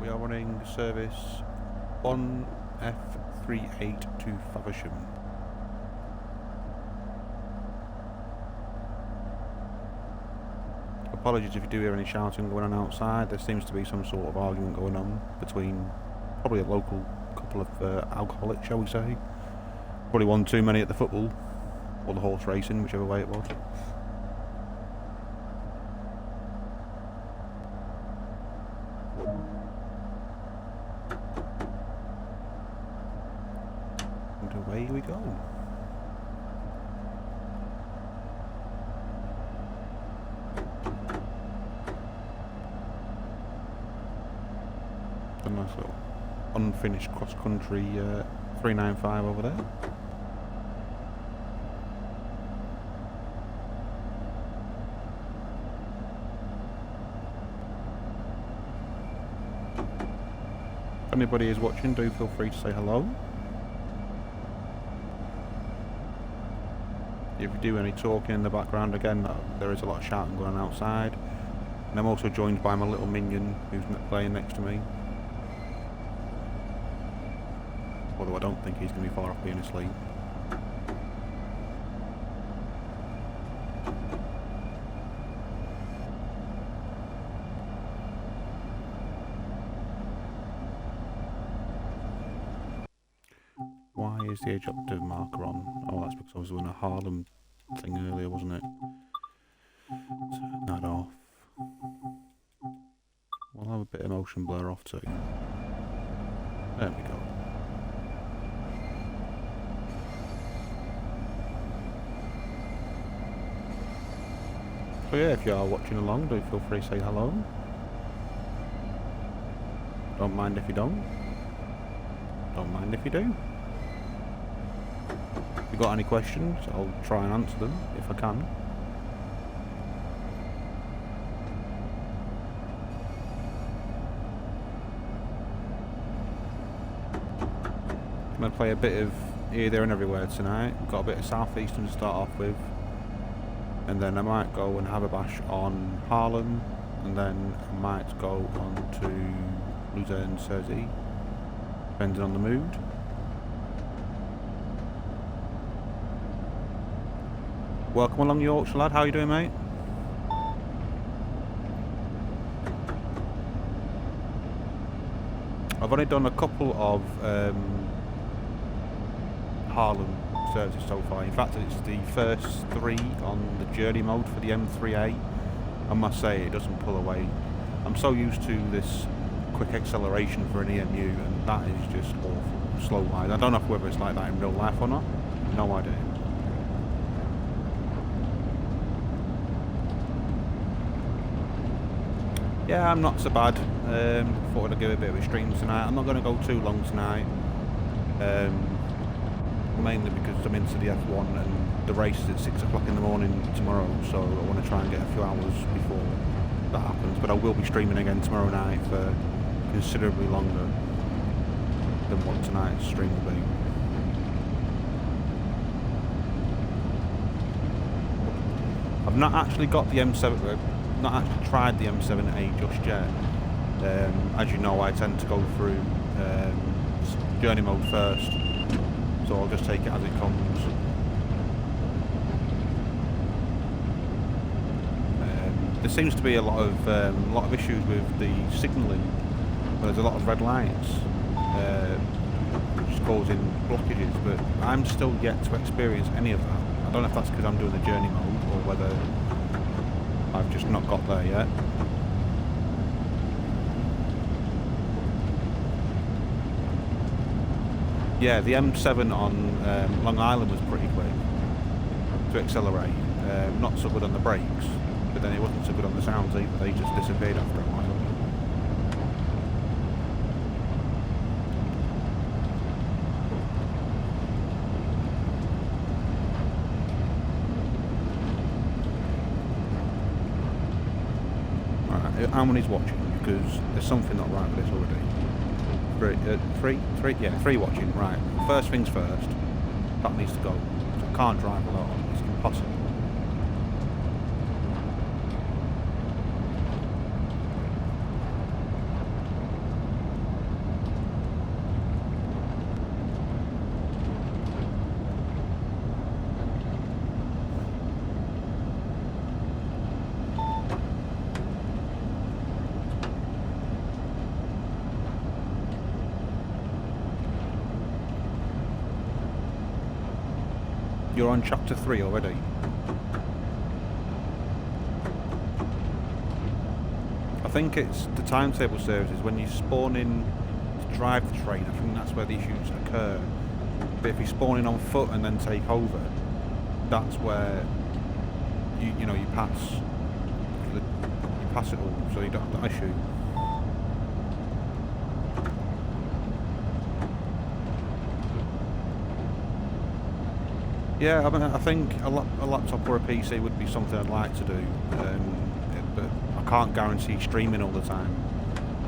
We are running service 1F38 to Faversham. Apologies if you do hear any shouting going on outside. There seems to be some sort of argument going on between probably a local couple of alcoholics, shall we say. Probably one too many at the football or the horse racing, whichever way it was. And away we go. A nice little unfinished cross-country 395 over there. If anybody is watching, do feel free to say hello. If you do any talking in the background, again, there is a lot of shouting going on outside. And I'm also joined by my little minion who's playing next to me. Although I don't think he's going to be far off being asleep. Why is the age optive marker on? Oh, that's because I was doing a Harlem thing earlier, wasn't it? Turn that off. We'll have a bit of motion blur off too. There we go. So yeah, if you are watching along, do feel free to say hello. Don't mind if you don't. Don't mind if you do. If you've got any questions, I'll try and answer them if I can. I'm going to play a bit of here, there and everywhere tonight. We've got a bit of Southeastern to start off with. And then I might go and have a bash on Harlem. And then I might go on to Luzerne, Jersey. Depending on the mood. Welcome along, Yorkshire lad. How you doing, mate? I've only done a couple of Harlem services so far. In fact, it's the first 3 on the journey mode for the M3A. I must say, it doesn't pull away. I'm so used to this quick acceleration for an EMU, and that is just awful. Slow wise. I don't know whether it's like that in real life or not. No idea. Yeah, I'm not so bad. Thought I'd give a bit of a stream tonight. I'm not going to go too long tonight. Mainly because I'm into the F1 and the race is at 6 o'clock in the morning tomorrow, so I want to try and get a few hours before that happens. But I will be streaming again tomorrow night for considerably longer than what tonight's stream will be. I've not actually got the M7, not actually tried the M7A just yet. As you know, I tend to go through journey mode first. So I'll just take it as it comes. There seems to be a lot of issues with the signalling. There's a lot of red lights, which is causing blockages. But I'm still yet to experience any of that. I don't know if that's because I'm doing the journey mode or whether I've just not got there yet. Yeah, the M7 on Long Island was pretty quick to accelerate. Not so good on the brakes, but then it wasn't so good on the sounds either. They just disappeared after a while. Right, how many's watching? Because there's something not right with this already. Three watching, right. First things first, that needs to go. I can't drive alone, it's impossible. You're on chapter 3 already. I think it's the timetable services when you spawn in to drive the train. I think that's where the issues occur. But if you spawn in on foot and then take over, that's where you know you pass it all, so you don't have that issue. Yeah, I mean, I think a laptop or a PC would be something I'd like to do, but I can't guarantee streaming all the time.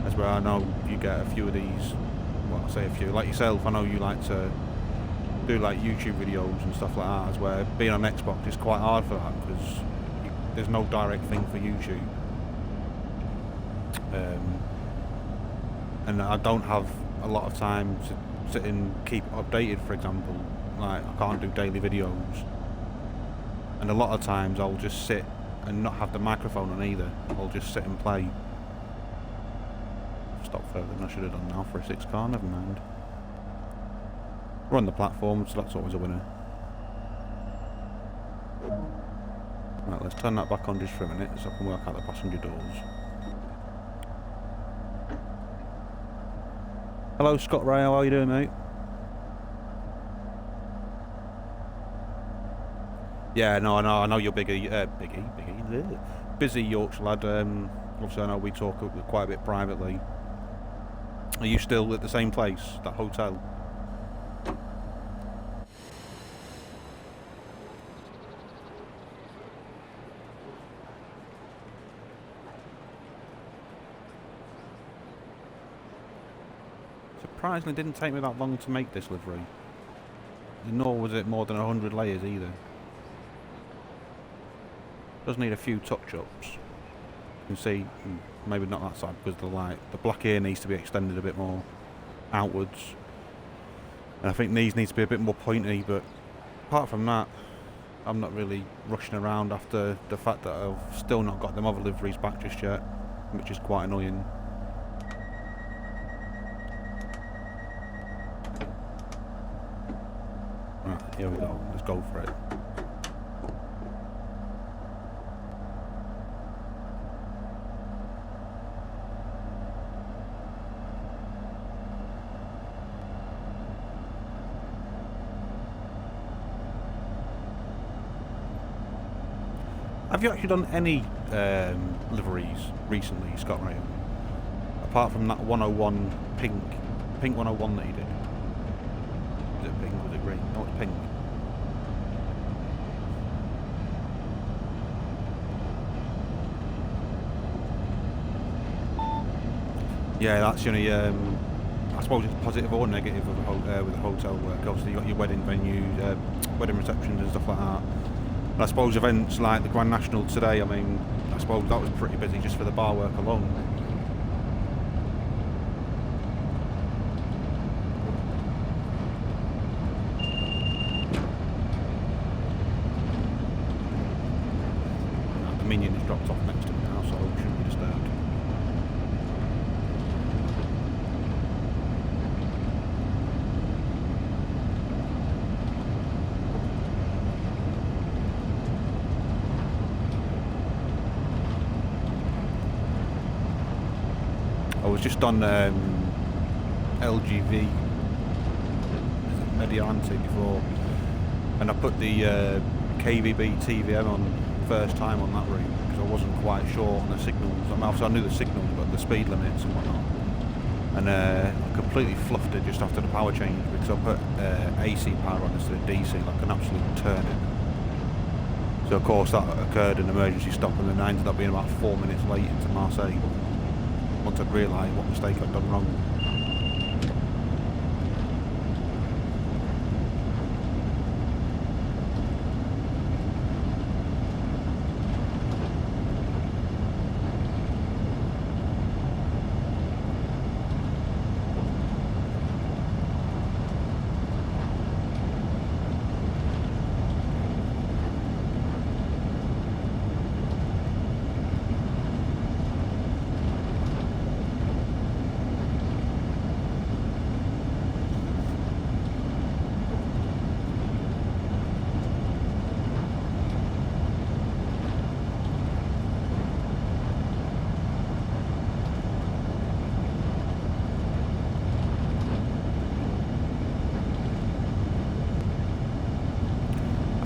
That's where I know you get a few of these. Well, I say a few, like yourself. I know you like to do like YouTube videos and stuff like that. That's where being on Xbox is quite hard for that because there's no direct thing for YouTube, and I don't have a lot of time to sit and keep it updated. For example. Like, I can't do daily videos, and a lot of times I'll just sit and not have the microphone on either. I'll just sit and play. Stop further than I should have done now for a 6 car, never mind. We're on the platform, so that's always a winner. Right, let's turn that back on just for a minute so I can work out the passenger doors. Hello Scott Ray, how are you doing, mate? Yeah, no, I know you're busy Yorkshire lad. Obviously I know we talk quite a bit privately. Are you still at the same place, that hotel? Surprisingly, it didn't take me that long to make this livery. Nor was it more than 100 layers either. Does need a few touch-ups. You can see, maybe not that side because of the light. The black ear needs to be extended a bit more outwards. And I think these need to be a bit more pointy, but apart from that, I'm not really rushing around after the fact that I've still not got them other liveries back just yet, which is quite annoying. Right, here we go. Let's go for it. Have you actually done any liveries recently, Scott Ryan? Apart from that 101 pink 101 that you did? Was it pink? Was it green? No, it's pink. Yeah, that's the only, I suppose it's positive or negative with the hotel work. Obviously, you got your wedding venues, wedding receptions and stuff like that. And I suppose events like the Grand National today, I mean, I suppose that was pretty busy just for the bar work alone. The minion has dropped off next to me now, so it shouldn't be disturbed. I was just on LGV Mediante before, and I put the KVB TVM on first time on that route because I wasn't quite sure on the signals. I mean, obviously I knew the signals, but the speed limits and whatnot. And I completely fluffed it just after the power change because I put AC power on instead of DC, like an absolute turning. So of course that occurred an emergency stop, and then I ended up being about 4 minutes late into Marseille. Once I'd realised what mistake I'd done wrong.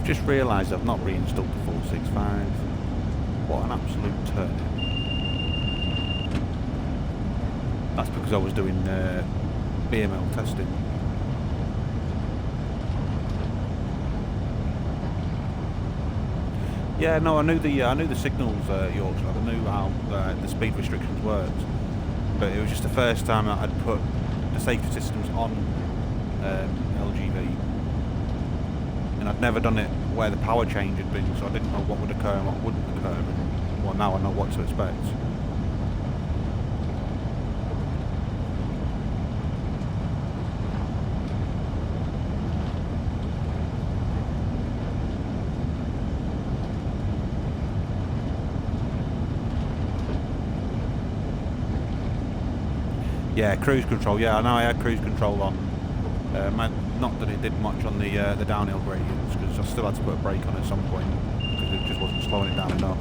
I've just realised I've not reinstalled the 465. What an absolute turn. That's because I was doing BML testing. Yeah, no, I knew the signals, Yorkshire. I knew how the speed restrictions worked, but it was just the first time that I'd put the safety systems on LGV, and I'd never done it where the power change had been, so I didn't know what would occur and what wouldn't occur. And, well, now I know what to expect. Yeah, cruise control. Yeah, I know I had cruise control on. Not that it did much on the downhill gradients, because I still had to put a brake on at some point because it just wasn't slowing it down enough.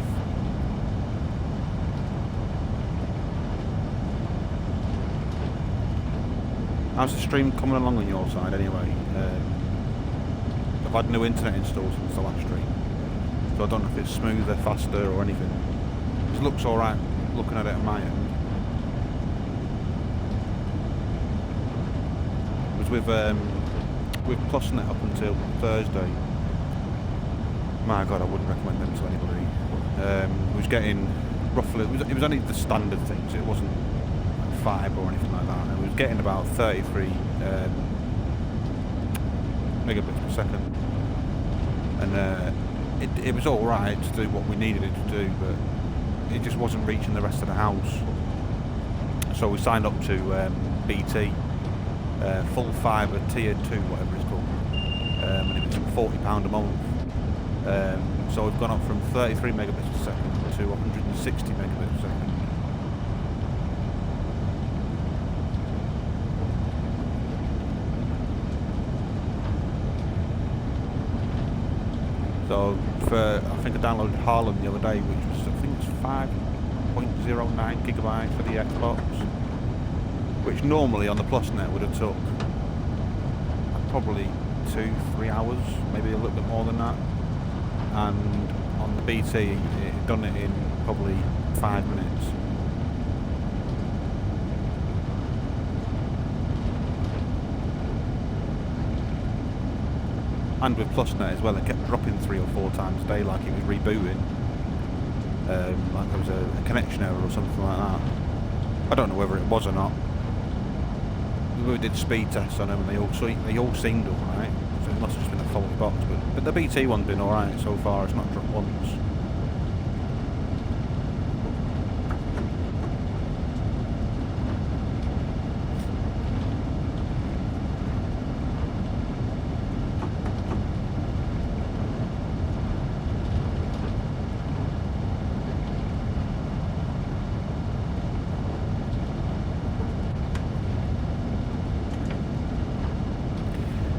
How's the stream coming along on your side anyway? I've had new internet installed since the last stream, so I don't know if it's smoother, faster or anything. It looks alright looking at it on my end. With PlusNet up until Thursday. My God, I wouldn't recommend them to anybody. It was getting roughly. It was only the standard things. It wasn't fibre or anything like that. It was getting about 33 megabits per second, and it was all right to do what we needed it to do, but it just wasn't reaching the rest of the house. So we signed up to BT. Full fibre tier 2, whatever it's called, and it was £40 a month. So we've gone up from 33 megabits per second to 160 megabits per second. So I think I downloaded Harlem the other day, which was, I think it was 5.09 gigabytes for the Xbox, which normally on the PlusNet would have took probably 2-3 hours, maybe a little bit more than that, and on the BT it had done it in probably 5 minutes. And with PlusNet as well, it kept dropping 3 or 4 times a day, like it was rebooting, like there was a connection error or something like that. I don't know whether it was or not. We did speed tests on them and they all seemed alright, so it must have just been a faulty box, but the BT one's been alright so far. It's not dropped once.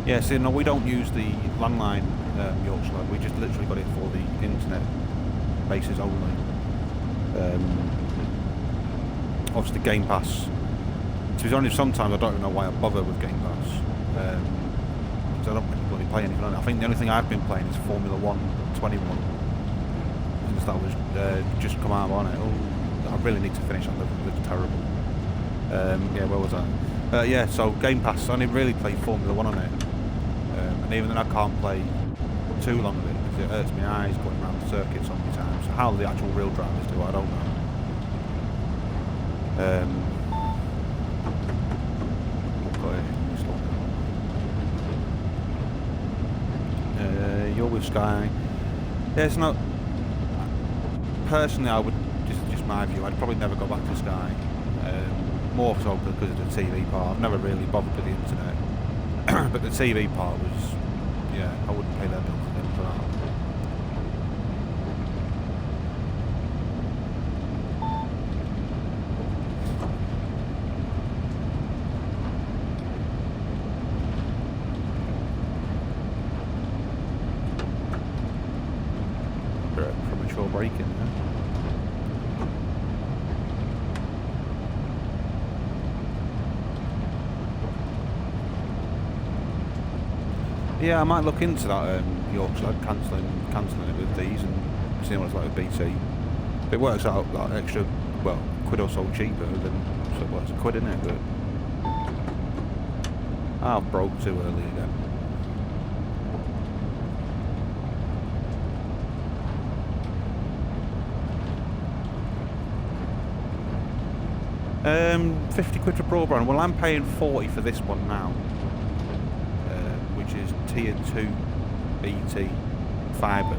Yeah, see, no, we don't use the landline Yorkshire. We just literally got it for the internet bases only. Obviously, Game Pass. To be honest, sometimes I don't even know why I bother with Game Pass. Because I don't really bloody play anything on it. I think the only thing I've been playing is Formula 1 21. Since that was just come out on it. Oh, I really need to finish on it's terrible. Yeah, where was that? Yeah, so Game Pass, I only really play Formula 1 on it. And even then I can't play too long of it because it hurts my eyes going around the circuit so many times. So how the actual real drivers do, I don't know. You're with Sky. Yeah, it's not. Personally, I would just my view. I'd probably never go back to Sky. More so because of the TV part. I've never really bothered with the internet, but the TV part was, yeah, I wouldn't pay their bill for that. Premature braking there. Yeah, I might look into that Yorkshire cancelling it with these and seeing what it's like with BT. If it works out that extra, well, quid or so cheaper, then so well, it's a quid, isn't it? But I broke too early again. £50 for broadband. Well, I'm paying 40 for this one now, which is tier 2 BT fibre.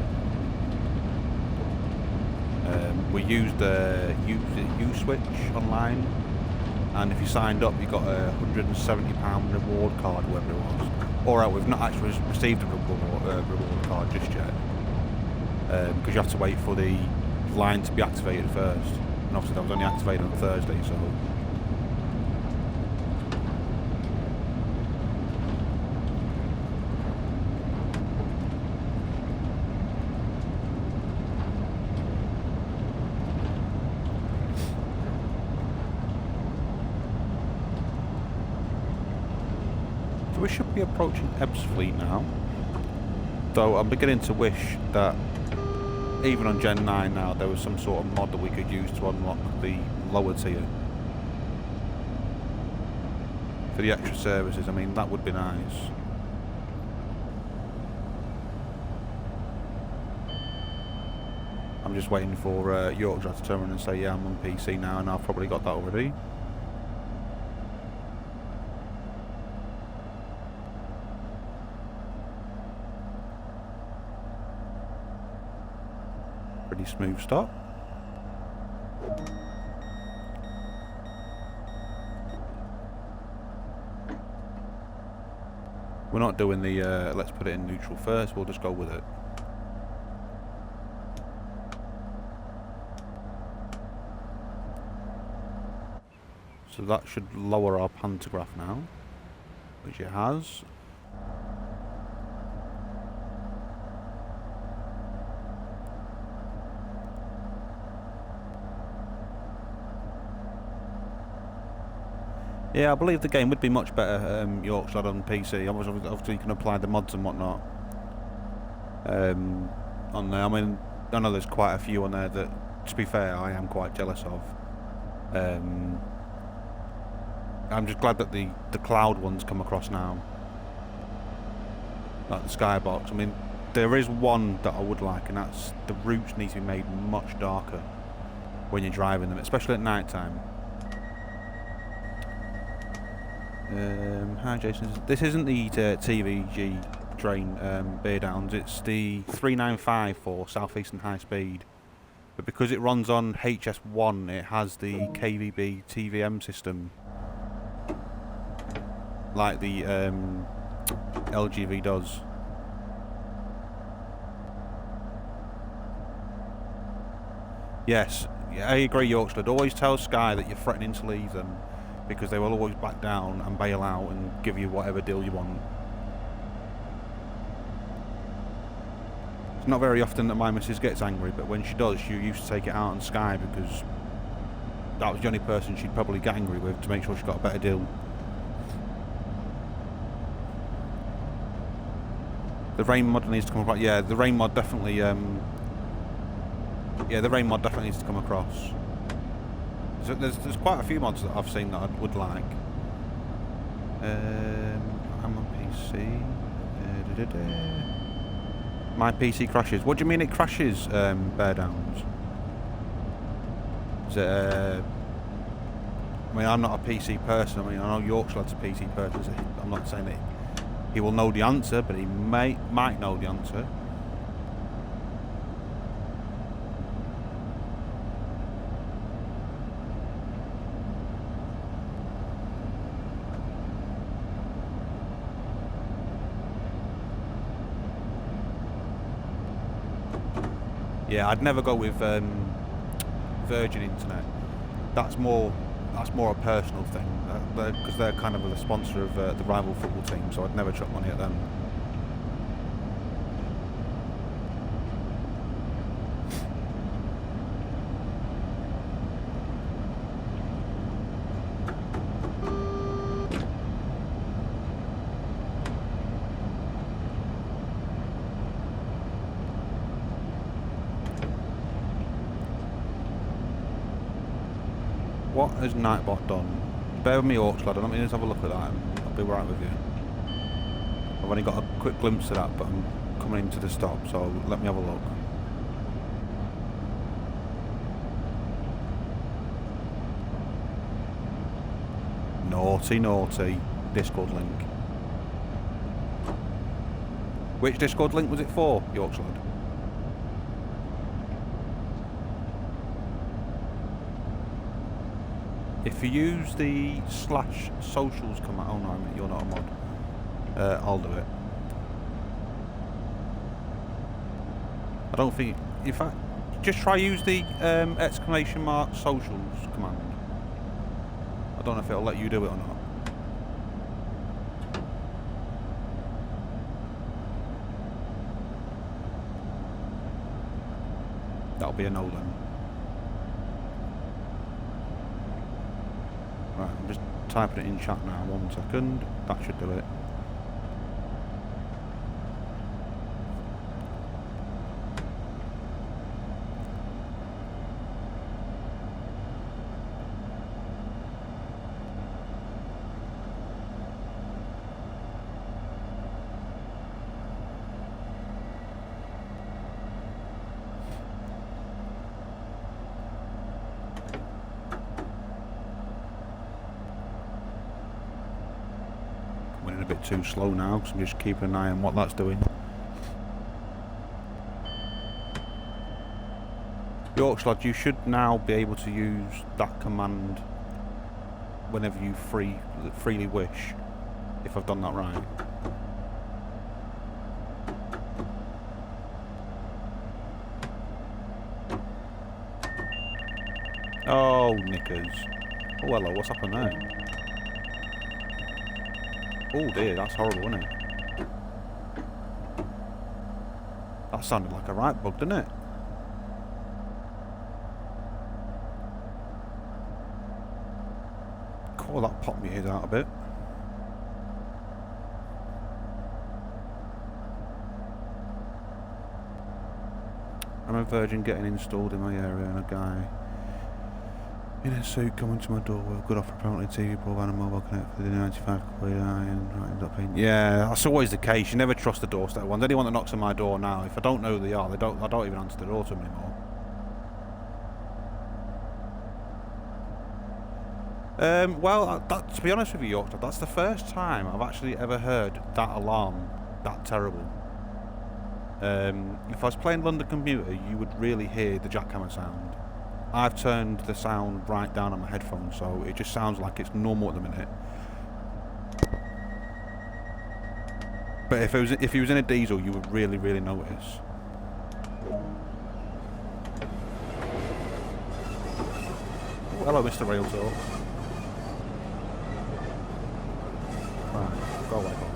We used the U-Switch online, and if you signed up, you got a £170 reward card, whatever it was. Alright, we've not actually received a reward card just yet, because you have to wait for the line to be activated first. And obviously that was only activated on Thursday, so... So we should be approaching Ebbsfleet now. Though I'm beginning to wish that even on Gen 9 now, there was some sort of mod that we could use to unlock the lower tier. For the extra services, I mean, that would be nice. I'm just waiting for Yorkshire to turn around and say, yeah, I'm on PC now, and I've probably got that already. Pretty smooth stop. We're not doing the let's put it in neutral first, we'll just go with it. So that should lower our pantograph now, which it has. Yeah, I believe the game would be much better, Yorkshire on PC. Obviously you can apply the mods and whatnot on there. I mean, I know there's quite a few on there that, to be fair, I am quite jealous of. I'm just glad that the cloud ones come across now, like the skybox. I mean, there is one that I would like, and that's the routes need to be made much darker when you're driving them, especially at night time. Hi Jason, this isn't the TVG train Beer Downs, it's the 395 for South Eastern High Speed, but because it runs on HS1 it has the KVB TVM system like the LGV does. Yes, I agree Yorkshire, always tell Sky that you're threatening to leave them, because they will always back down and bail out and give you whatever deal you want. It's not very often that my missus gets angry, but when she does, she used to take it out on Sky, because that was the only person she'd probably get angry with to make sure she got a better deal. The rain mod needs to come across. Yeah, the rain mod definitely. Yeah, the rain mod definitely needs to come across. So there's quite a few mods that I've seen that I would like. I'm on PC. My PC crashes. What do you mean it crashes, Bear Downs? Is it, I mean, I'm not a PC person. I mean, I know Yorkshire's a PC person. So I'm not saying that he will know the answer, but he might know the answer. Yeah, I'd never go with Virgin Internet. That's more a personal thing, because they're kind of the sponsor of the rival football team, so I'd never chuck money at them. What has Nightbot done? Bear with me, Orcs lad. I don't mean to have a look at that. I'll be right with you. I've only got a quick glimpse of that, but I'm coming into the stop, so let me have a look. Naughty, naughty. Discord link. Which Discord link was it for, Yorkshire lad? If you use the /socials command, oh no, you're not a mod. I'll do it. I don't think, in fact, just try use the !socials command. I don't know if it'll let you do it or not. That'll be a no then. Right, I'm just typing it in chat now, 1 second. That should do it. A bit too slow now because I'm just keeping an eye on what that's doing. Yorkshire lad, you should now be able to use that command whenever you freely wish, if I've done that right. Oh, knickers. Oh, hello, what's happened there? Oh dear, that's horrible, isn't it? That sounded like a right bug, didn't it? Cool, that popped me ears out a bit. I'm a virgin getting installed in my area and a guy in a suit coming to my door with a good offer, apparently TV, broadband and mobile connect for the 95 quid and right, up paying. Yeah, that's always the case. You never trust the doorstep ones. Anyone that knocks on my door now, if I don't know who they are, I don't even answer the door to them anymore. Well, to be honest with you, Yorkshire, that's the first time I've actually ever heard that alarm that terrible. If I was playing London Commuter, you would really hear the jackhammer sound. I've turned the sound right down on my headphones, so it just sounds like it's normal at the minute. But if he was in a diesel, you would really, really notice. Oh, hello, Mr. Rail Talk. Right, go away, God.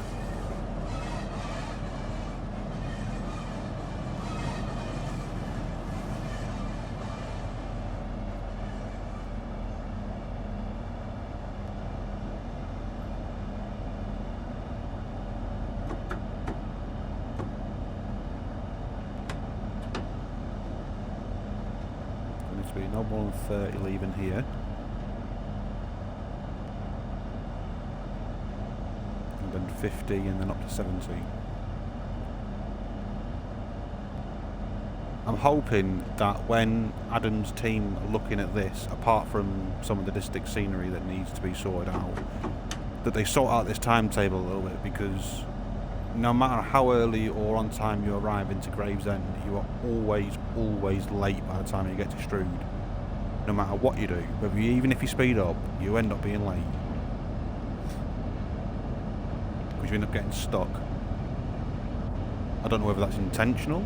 No more than 30 leaving here. And then 50 and then up to 70. I'm hoping that when Adam's team are looking at this, apart from some of the distinct scenery that needs to be sorted out, that they sort out this timetable a little bit, because no matter how early or on time you arrive into Gravesend, you are always late by the time you get to Strood. No matter what you do, even if you speed up, you end up being late. Because you end up getting stuck. I don't know whether that's intentional,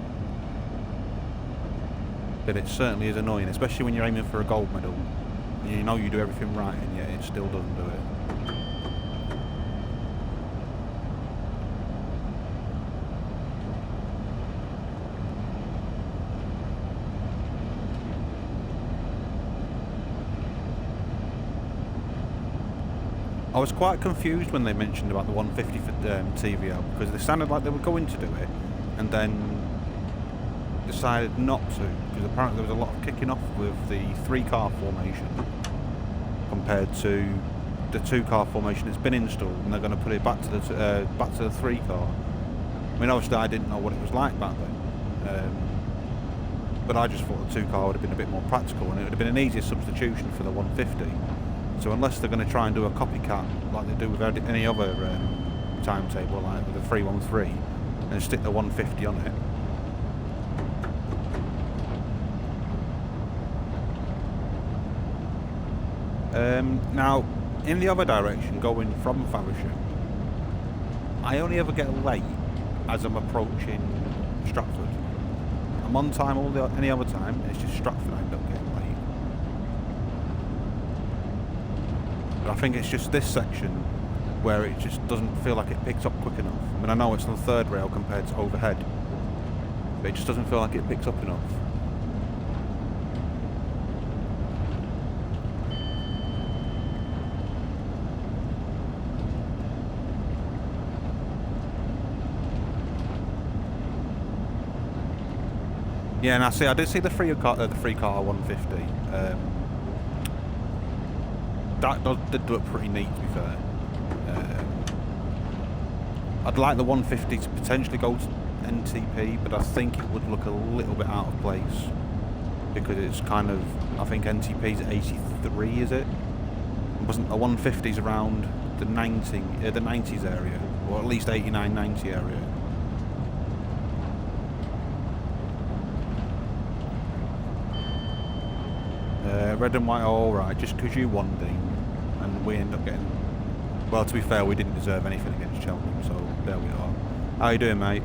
but it certainly is annoying, especially when you're aiming for a gold medal. And you know you do everything right, and yet it still doesn't do it. I was quite confused when they mentioned about the 150 for TVL, because they sounded like they were going to do it and then decided not to, because apparently there was a lot of kicking off with the 3-car formation. compared to the 2-car formation that's been installed, and they're going to put it back to the 3-car. I mean, obviously I didn't know what it was like back then, but I just thought the 2-car would have been a bit more practical, and it would have been an easier substitution for the 150. So unless they're going to try and do a copycat like they do with any other timetable, like with the 313, and stick the 150 on it. Now, in the other direction, going from Faversham, I only ever get late as I'm approaching Stratford. I'm on time any other time, it's just Stratford I end up getting late. But I think it's just this section where it just doesn't feel like it picks up quick enough. I mean, I know it's on the third rail compared to overhead, but it just doesn't feel like it picks up enough. Yeah, and I did see the three car 150. That did look pretty neat, to be fair. I'd like the 150 to potentially go to NTP, but I think it would look a little bit out of place because it's kind of, I think NTP's 83, is it? Wasn't a 150's around the 90s area, or at least 89, 90 area. Red and white, alright, just because you won, Dean, and we end up getting... Well, to be fair, we didn't deserve anything against Cheltenham, so there we are. How you doing, mate?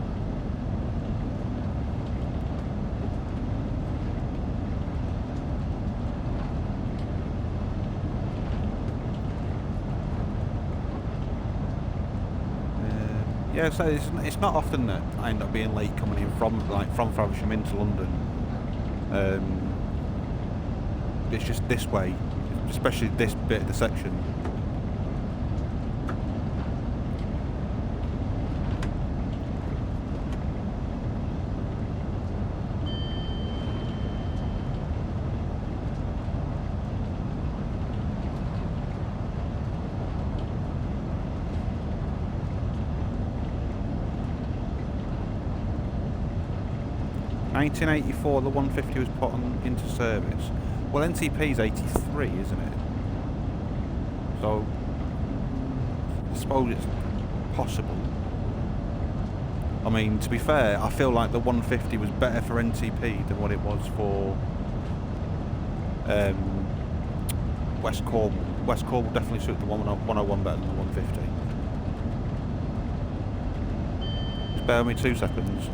Yeah, so it's not often that I end up being late coming in from Faversham into London. It's just this way, especially this bit of the section. In 1984, the 150 was put into service. Well, NTP's 83, isn't it? So, I suppose it's possible. I mean, to be fair, I feel like the 150 was better for NTP than what it was for West Cornwall. West Cornwall definitely suited the 101 better than the 150. Just bear with me 2 seconds.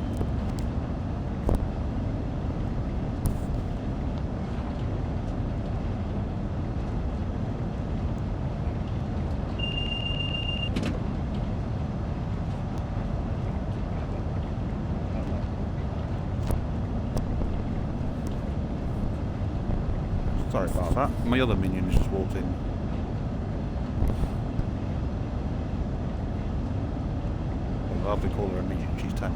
Sorry about that. My other minion's just walked in. I'll have to call her a minion, she's 10.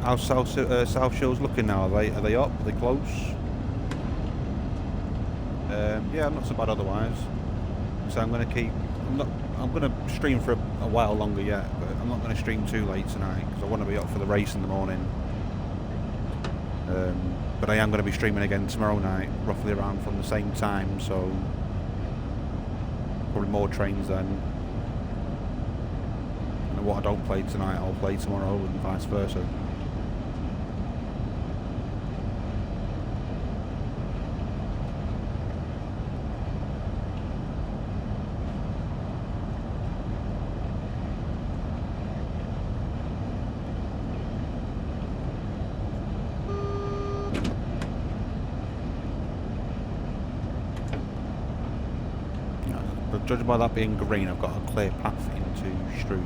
How's South Shill's looking now? Are they up? Are they close? Yeah, not so bad otherwise. So I'm going to stream for a while longer yet, but I'm not going to stream too late tonight because I want to be up for the race in the morning. But I am going to be streaming again tomorrow night, roughly around from the same time, so probably more trains then. And what I don't play tonight, I'll play tomorrow, and vice versa. But judging by that being green, I've got a clear path into Strood.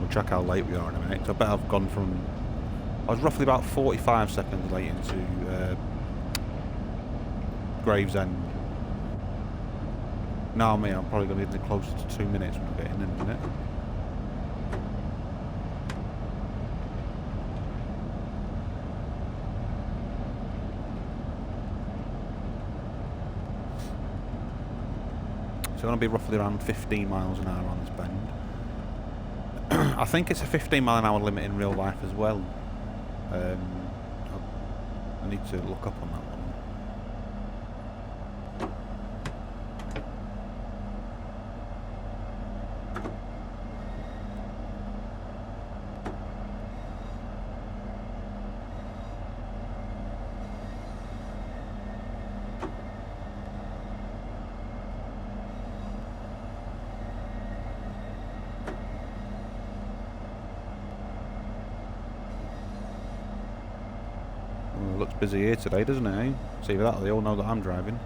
check how late we are in a minute. So I bet I've gone from... I was roughly about 45 seconds late into Gravesend. Now me, I'm probably going to be closer to 2 minutes when I get in a minute. So I'm going to be roughly around 15 miles an hour on this bend. I think it's a 15 mile an hour limit in real life as well. I need to look up on that one. Looks busy here today, doesn't it, eh? See with that, they all know that I'm driving.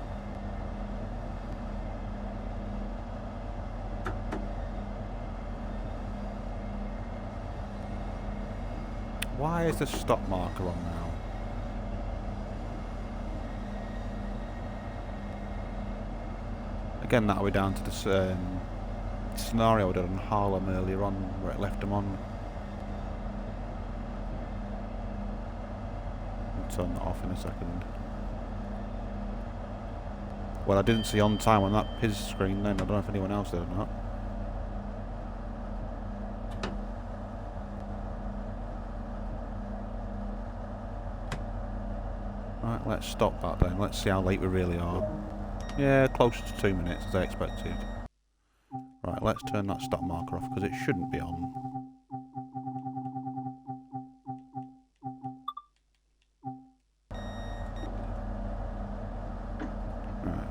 Why is the stop marker on now? Again, that'll be down to this scenario I did on Harlem earlier on, where it left them on. Turn that off in a second. Well, I didn't see on time on that his screen then. I don't know if anyone else did or not. Right, let's stop that then. Let's see how late we really are. Yeah, close to 2 minutes as I expected. Right, let's turn that stop marker off because it shouldn't be on.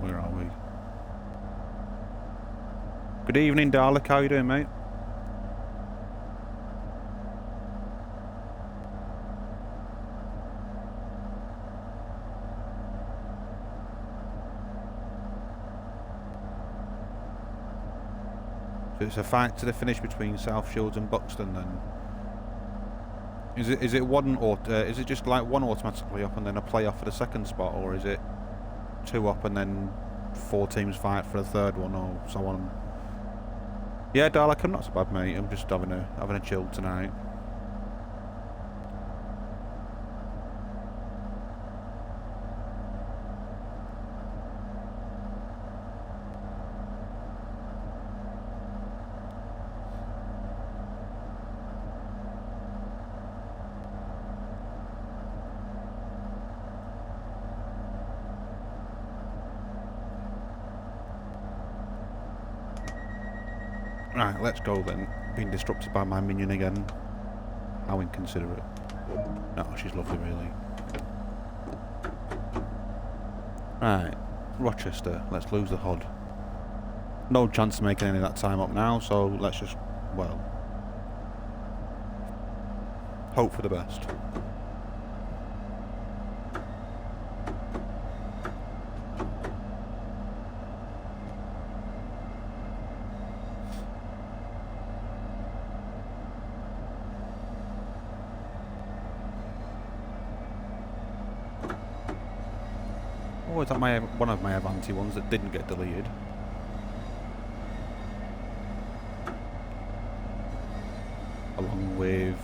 Where are we? Good evening, Dalek. How you doing, mate? So it's a fight to the finish between South Shields and Buxton, then. Is it one or is it just like one automatically up and then a playoff for the second spot, or is it 2 up and then 4 teams fight for a third one, or so on? Yeah, Dalek, I'm not so bad, mate. I'm just having a chill tonight. Right, let's go then. Being disrupted by my minion again. How inconsiderate. No, she's lovely, really. Right, Rochester. Let's lose the HUD. No chance of making any of that time up now, so let's just, well, hope for the best. Oh, is that one of my Avanti ones that didn't get deleted? Along with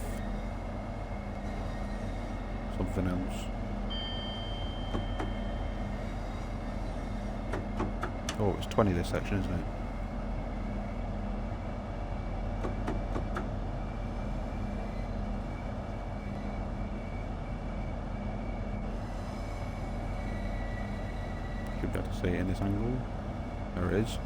something else. Oh, it's 20 this section, isn't it? Should be able to see it in this angle. There it is.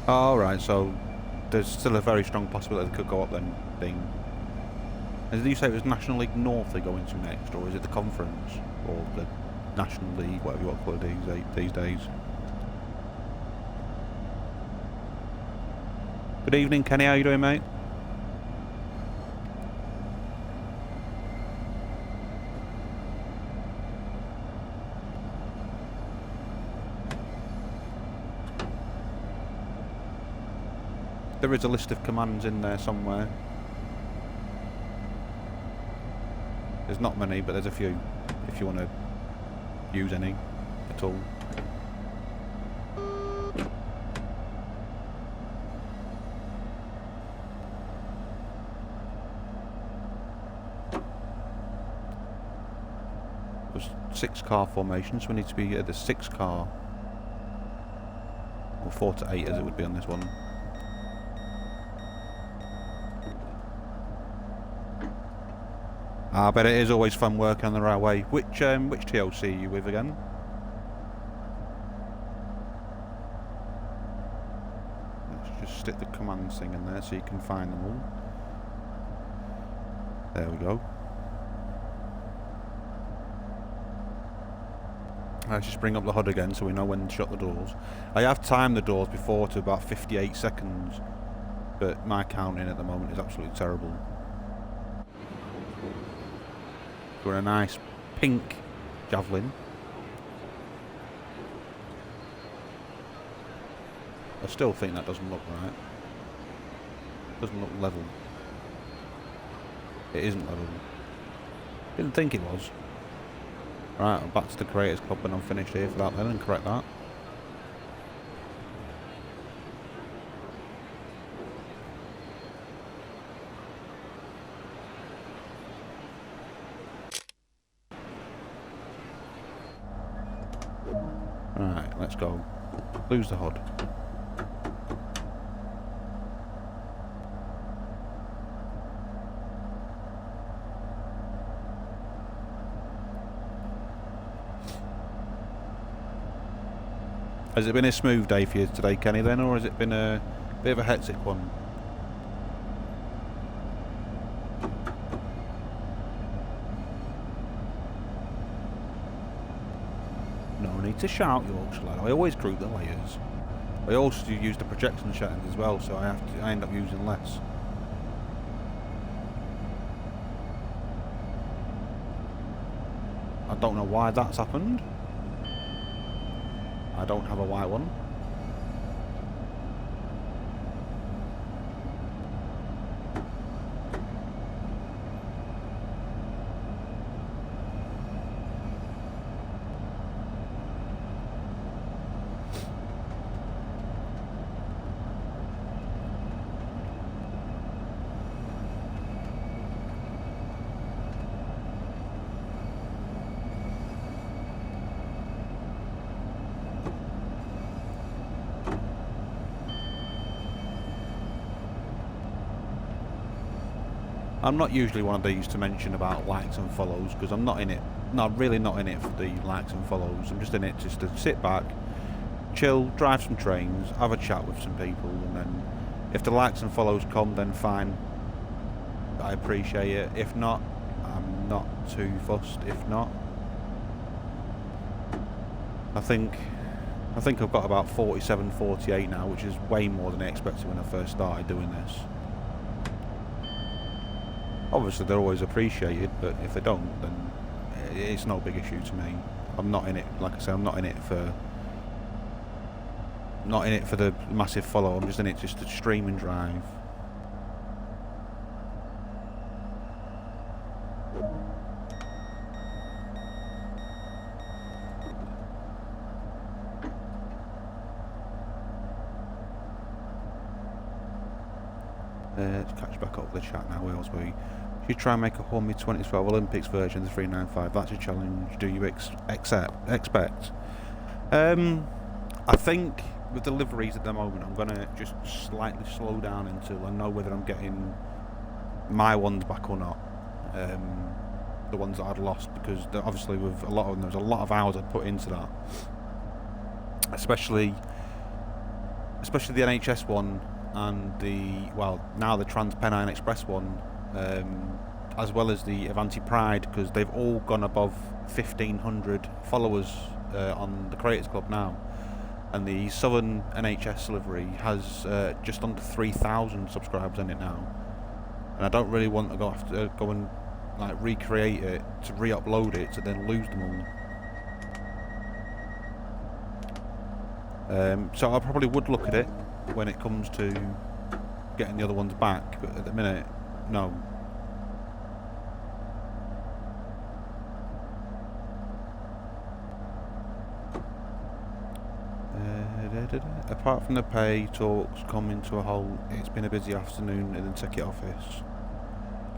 Alright, so there's still a very strong possibility it could go up then, Dean. As you say, it was National League North they're going to next, or is it the Conference, or the National League, whatever you want to call it these days? Good evening, Kenny. How you doing, mate? There is a list of commands in there somewhere. There's not many, but there's a few, if you want to use any at all. There's 6-car formation, so we need to be at the 6-car. Or 4 to 8 as it would be on this one. I bet it is always fun working on the railway. Which TLC are you with again? Let's just stick the commands thing in there so you can find them all. There we go. Let's just bring up the HUD again so we know when to shut the doors. I have timed the doors before to about 58 seconds, but my counting at the moment is absolutely terrible. Got a nice pink Javelin. I still think that doesn't look right. Doesn't look level. It isn't level. Didn't think it was. Right, I'm back to the Creators Club when I'm finished here for that then and correct that. Right, let's go. Lose the HUD. Has it been a smooth day for you today, Kenny, then, or has it been a bit of a hectic one? No need to shout, Yorkshire lad. I always group the layers. I also use the projection settings as well, so I end up using less. I don't know why that's happened. I don't have a white one. I'm not usually one of these to mention about likes and follows because I'm not in it. No, I'm really not in it for the likes and follows. I'm just in it just to sit back, chill, drive some trains, have a chat with some people, and then if the likes and follows come, then fine. I appreciate it. If not, I'm not too fussed. If not, I think I've got about 47, 48 now, which is way more than I expected when I first started doing this. Obviously they're always appreciated, but if they don't, then it's no big issue to me. I'm not in it, like I say, I'm not in it for the massive follow. I'm just in it just to stream and drive. Let's catch back up with the chat now. Where else were we? Should try and make a whole mid-2012 Olympics version of the 395. That's a challenge. Do you expect? I think with deliveries at the moment, I'm going to just slightly slow down until I know whether I'm getting my ones back or not. The ones that I'd lost, because obviously with a lot of them, there's a lot of hours I'd put into that. Especially the NHS one and now the Trans-Pennine Express one. as well as the Avanti Pride, because they've all gone above 1,500 followers on the Creators Club now. And the Southern NHS livery has just under 3,000 subscribers in it now. And I don't really want to go and like recreate it, to re-upload it, to then lose them all. So I probably would look at it when it comes to getting the other ones back, but at the minute, no. Apart from the pay talks coming to a halt, it's been a busy afternoon in the ticket office.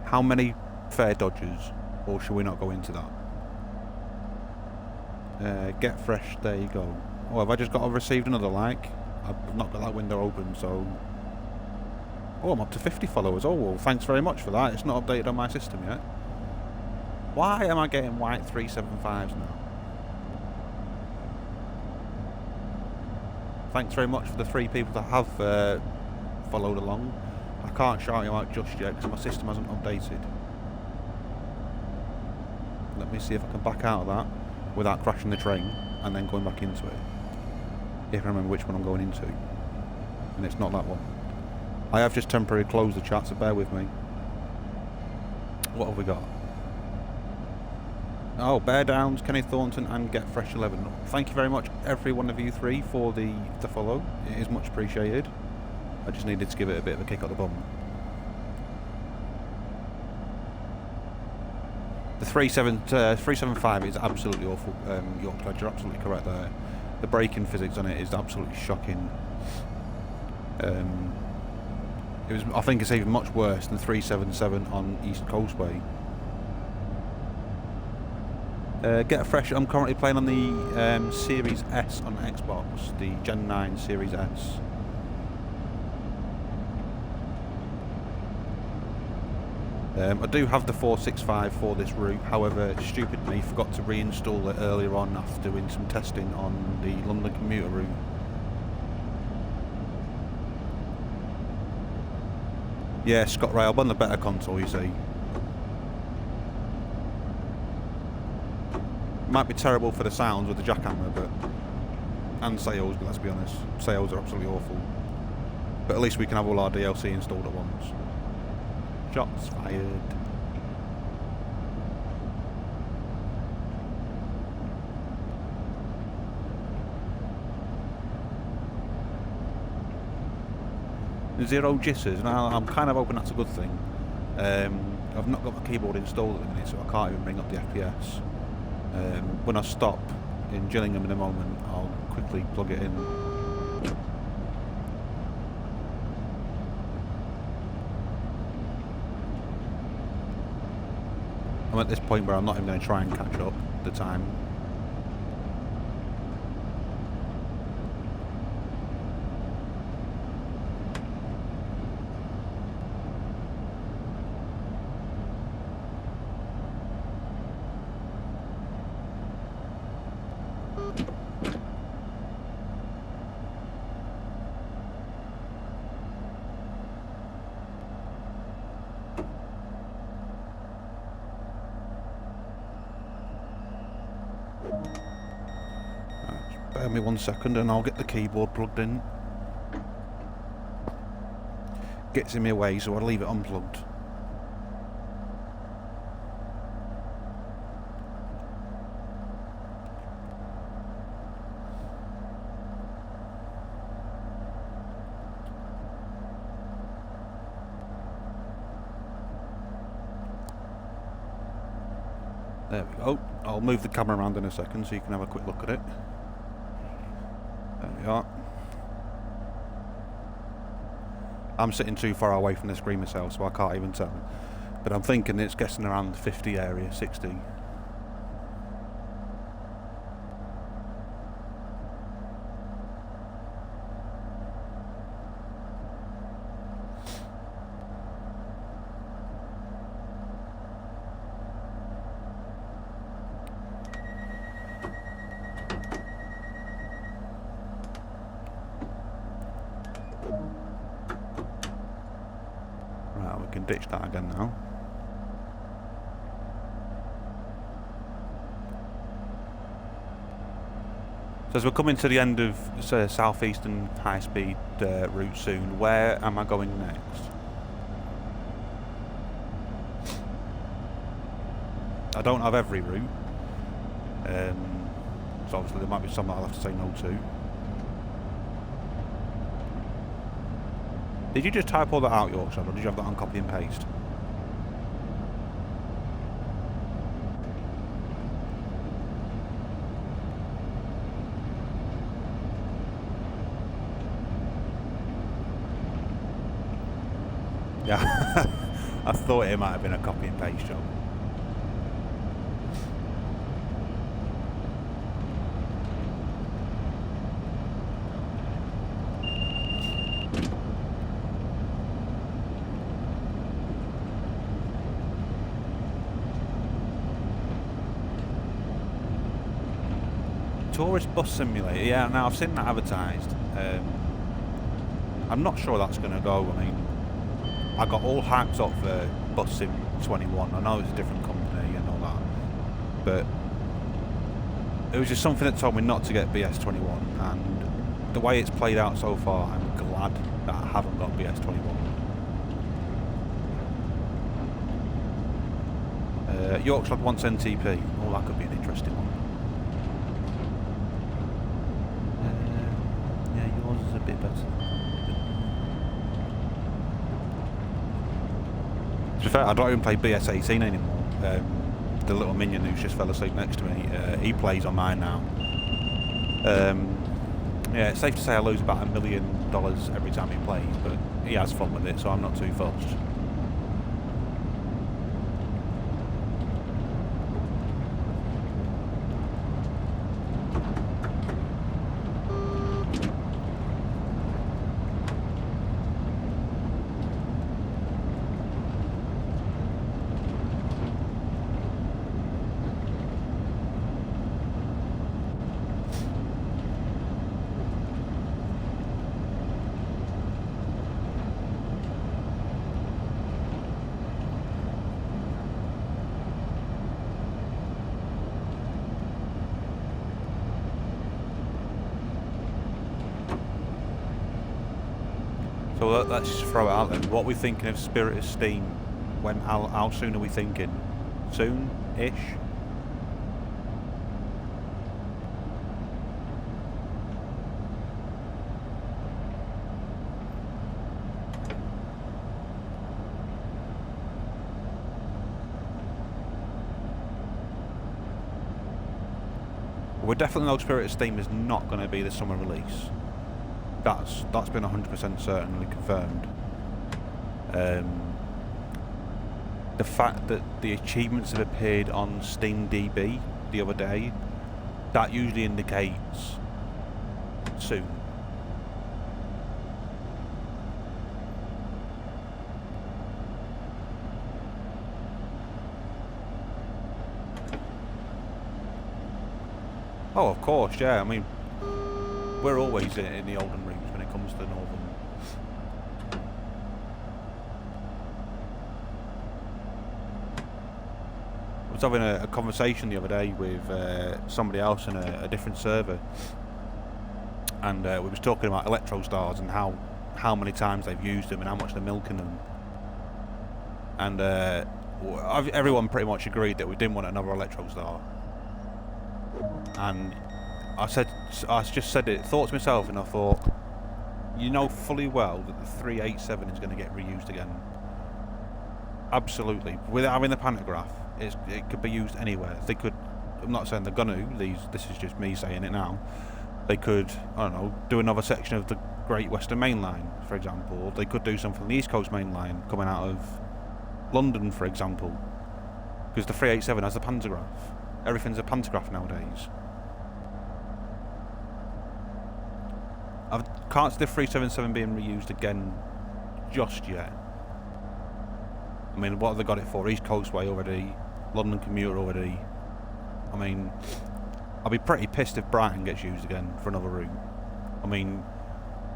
How many fare dodgers, or should we not go into that? Get fresh, there you go. Oh, have I just received another like? I've not got that window open, so... Oh, I'm up to 50 followers. Oh, well, thanks very much for that. It's not updated on my system yet. Why am I getting white 375s now? Thanks very much for the 3 people that have followed along. I can't shout you out just yet because my system hasn't updated. Let me see if I can back out of that without crashing the train and then going back into it. If I remember which one I'm going into. And it's not that one. I have just temporarily closed the chat, so bear with me. What have we got? Oh, Bear Downs, Kenny Thornton and Get Fresh 11. Thank you very much, every one of you 3, for the follow. It is much appreciated. I just needed to give it a bit of a kick up the bum. The 375 is absolutely awful, York. You're absolutely correct there. The braking physics on it is absolutely shocking. I think it's even much worse than 377 on East Coastway. Get Fresh, I'm currently playing on the Series S on Xbox, the Gen 9 Series S. I do have the 465 for this route, however, stupid me forgot to reinstall it earlier on after doing some testing on the London commuter route. Yeah, Scott Rail, on the better console, you see. Might be terrible for the sounds with the jackhammer, but... and sales, but let's be honest. Sales are absolutely awful. But at least we can have all our DLC installed at once. Shots fired. Zero jitters. Now I'm kind of hoping that's a good thing. I've not got my keyboard installed at the minute, so I can't even bring up the FPS. When I stop in Gillingham in a moment, I'll quickly plug it in. I'm at this point where I'm not even going to try and catch up the time. Bear me 1 second and I'll get the keyboard plugged in. Gets in my way, so I'll leave it unplugged. There we go. I'll move the camera around in a second so you can have a quick look at it. There we are. I'm sitting too far away from the screen myself, so I can't even tell. But I'm thinking it's guessing around the 50 area, 60. Right, we can ditch that again now. So as we're coming to the end of southeastern high-speed route soon, where am I going next? I don't have every route, so obviously there might be some that I'll have to say no to. Did you just type all that out, Yorkshire, or did you have that on copy and paste? Yeah, I thought it might have been a copy and paste job. Tourist bus simulator, yeah, now I've seen that advertised. I'm not sure that's going to go. I mean, I got all hyped up for Bus Sim 21. I know it's a different company and all that, but it was just something that told me not to get BS 21, and the way it's played out so far, I'm glad that I haven't got BS 21. Yorkshire wants NTP. Oh, that could be an interesting one. Yeah, yours is a bit better. To be fair, I don't even play BS 18 anymore. The little minion who's just fell asleep next to me, he plays on mine now. Yeah, it's safe to say I lose about $1 million every time he plays, but he has fun with it, so I'm not too fussed. So let's just throw it out then. What are we thinking of Spirit of Steam? How soon are we thinking? Soon-ish? We're definitely know Spirit of Steam is not going to be the summer release. That's been 100% certainly confirmed. The fact that the achievements have appeared on SteamDB the other day, that usually indicates soon. Oh, of course, yeah. I mean, we're always in the olden routes when it comes to the northern. I was having a conversation the other day with somebody else in a different server, and we was talking about Electro Stars and how many times they've used them and how much they're milking them. And everyone pretty much agreed that we didn't want another Electro Star. And I just said it, thought to myself, and I thought, you know fully well that the 387 is going to get reused again. Absolutely. Without having the pantograph, it could be used anywhere. They could, I'm not saying they're going to, this is just me saying it now, they could, I don't know, do another section of the Great Western Main Line, for example. They could do something on the East Coast Main Line coming out of London, for example. Because the 387 has the pantograph. Everything's a pantograph nowadays. I can't see the 377 being reused again just yet. I mean, what have they got it for? East Coast Way already, London Commuter already. I mean, I'll be pretty pissed if Brighton gets used again for another route. I mean,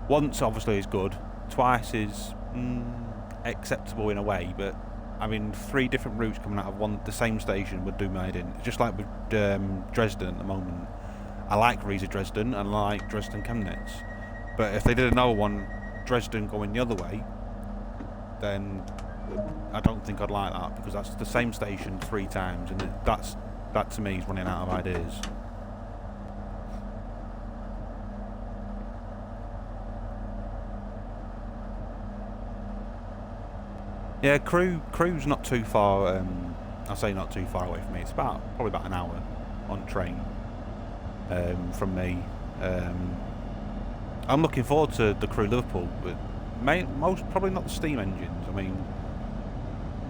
once obviously is good, twice is acceptable in a way, but I mean, 3 different routes coming out of the same station would do me in. Just like with Dresden at the moment. I like Riesa Dresden and I like Dresden Chemnitz. But if they did another one, Dresden going the other way, then I don't think I'd like that, because that's the same station 3 times, and that to me is running out of ideas. Yeah, Crewe's not too far. I say not too far away from me. It's probably about an hour on train from me. I'm looking forward to the Crewe Liverpool, but most probably not the steam engines. I mean,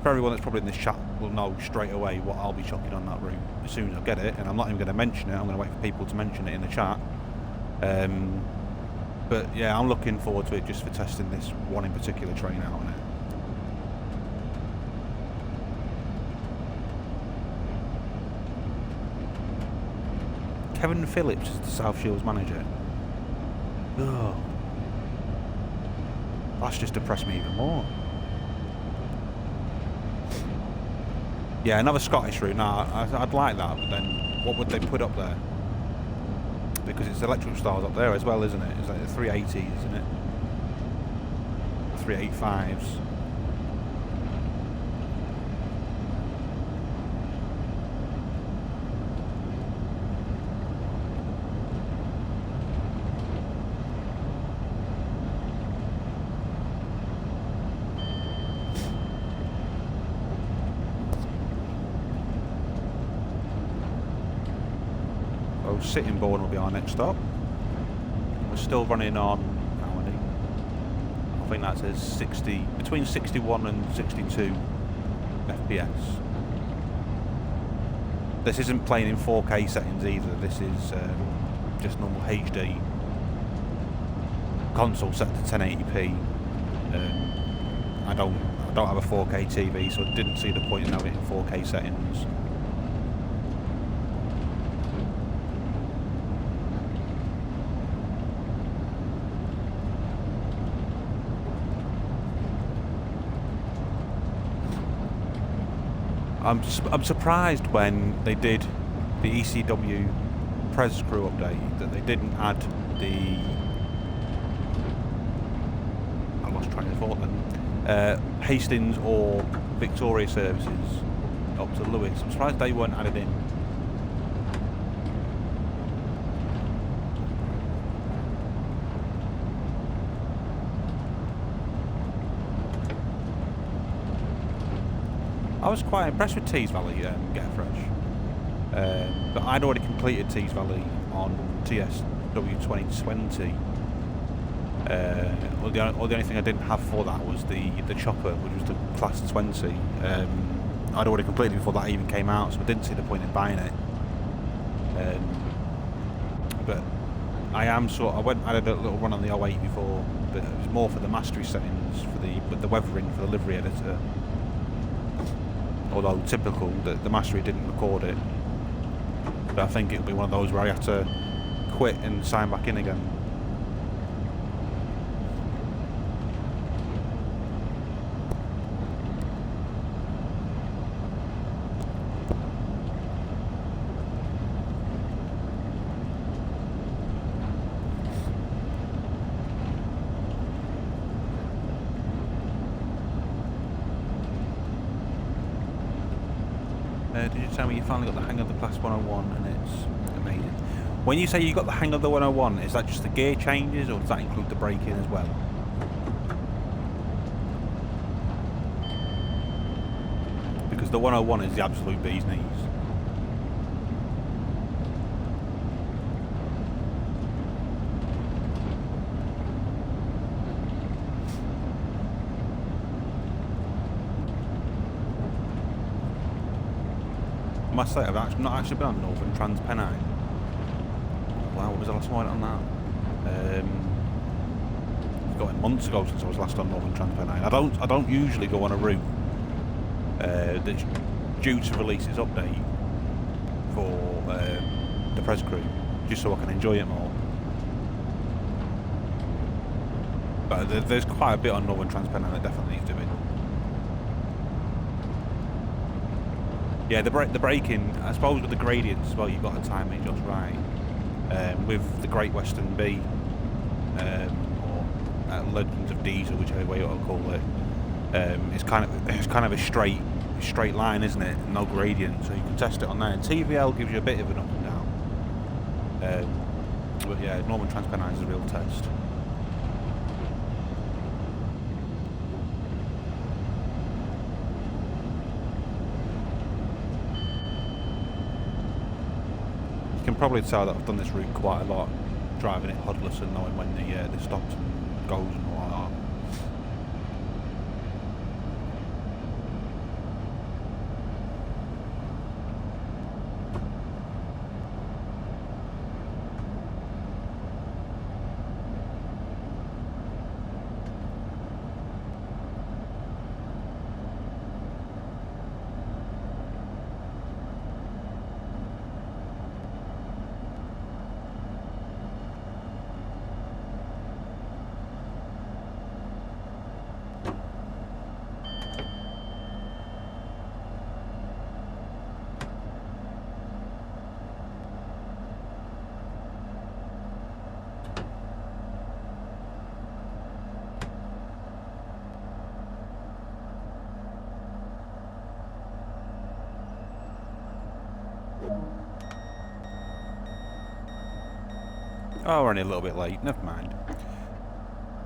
for everyone that's probably in this chat will know straight away what I'll be chucking on that route as soon as I get it, and I'm not even going to mention it. I'm going to wait for people to mention it in the chat. But yeah, I'm looking forward to it just for testing this one in particular train out on it. Kevin Phillips is the South Shields manager. Oh, that's just depressed me even more. Yeah, another Scottish route. Now, I'd like that, but then what would they put up there? Because it's electrical styles up there as well, isn't it? It's like the 380s, isn't it? The 385s. Sittingbourne will be our next stop. We're still running on how many? I think that says between 61 and 62 FPS. This isn't playing in 4K settings either. This is just normal HD. Console set to 1080p. I don't have a 4K TV, so I didn't see the point in having it in 4K settings. I'm surprised when they did the ECW Press Crew update that they didn't add the... I lost track of thought then. Hastings or Victoria services up to Lewis. I'm surprised they weren't added in. I was quite impressed with Tees Valley Get Fresh, but I'd already completed Tees Valley on TSW 2020. Well, the only thing I didn't have for that was the chopper, which was the Class 20. I'd already completed it before that even came out, so I didn't see the point in buying it. But I did a little run on the 08 before, but it was more for the mastery settings, with the weathering for the livery editor. Although typical that the mastery didn't record it, but I think it'll be one of those where I have to quit and sign back in again. Did you tell me you finally got the hang of the Class 101 and it's amazing? When you say you got the hang of the 101, is that just the gear changes or does that include the braking as well? Because the 101 is the absolute bee's knees. I must say, I've not actually been on Northern Trans-Pennine. Wow, what was the last one on that? I've got it months ago since I was last on Northern Trans-Pennine. I don't usually go on a route that's due to release its update for the Press Crew, just so I can enjoy it more. But there's quite a bit on Northern Trans-Pennine that definitely needs doing. Yeah, the braking, I suppose with the gradients as well, you've got to time it just right. with the Great Western B, or Legends of Diesel, whichever way you want to call it. It's kind of a straight line, isn't it? No gradient, so you can test it on there. And TVL gives you a bit of an up and down. But yeah, Norman Transpennine is a real test. You can probably tell that I've done this route quite a lot, driving it hudless and knowing when the stops and goes and all that. Oh, we're only a little bit late. Never mind.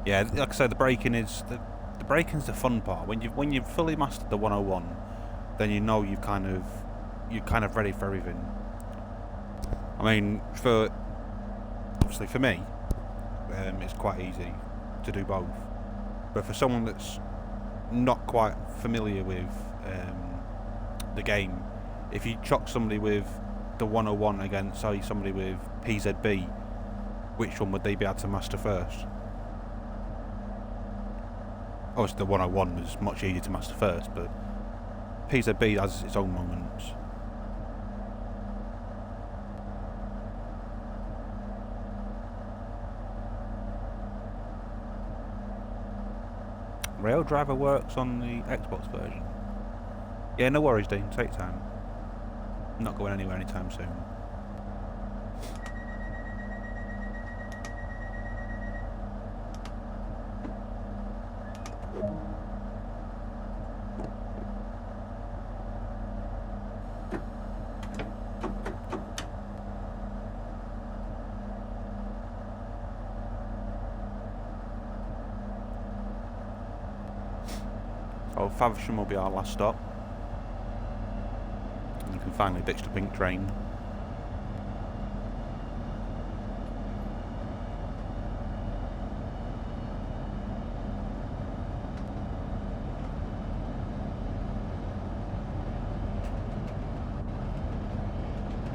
Yeah, like I said, the braking's the fun part. When you've fully mastered the 101, then you know you're kind of ready for everything. I mean, obviously for me, it's quite easy to do both. But for someone that's not quite familiar with the game, if you chuck somebody with the 101 against, say, somebody with PZB, which one would they be able to master first? Obviously the 101 was much easier to master first, but PZB has its own moments. Rail Driver works on the Xbox version. Yeah, no worries, Dean. Take your time. I'm not going anywhere anytime soon. So Faversham will be our last stop. And we can finally ditch the pink train.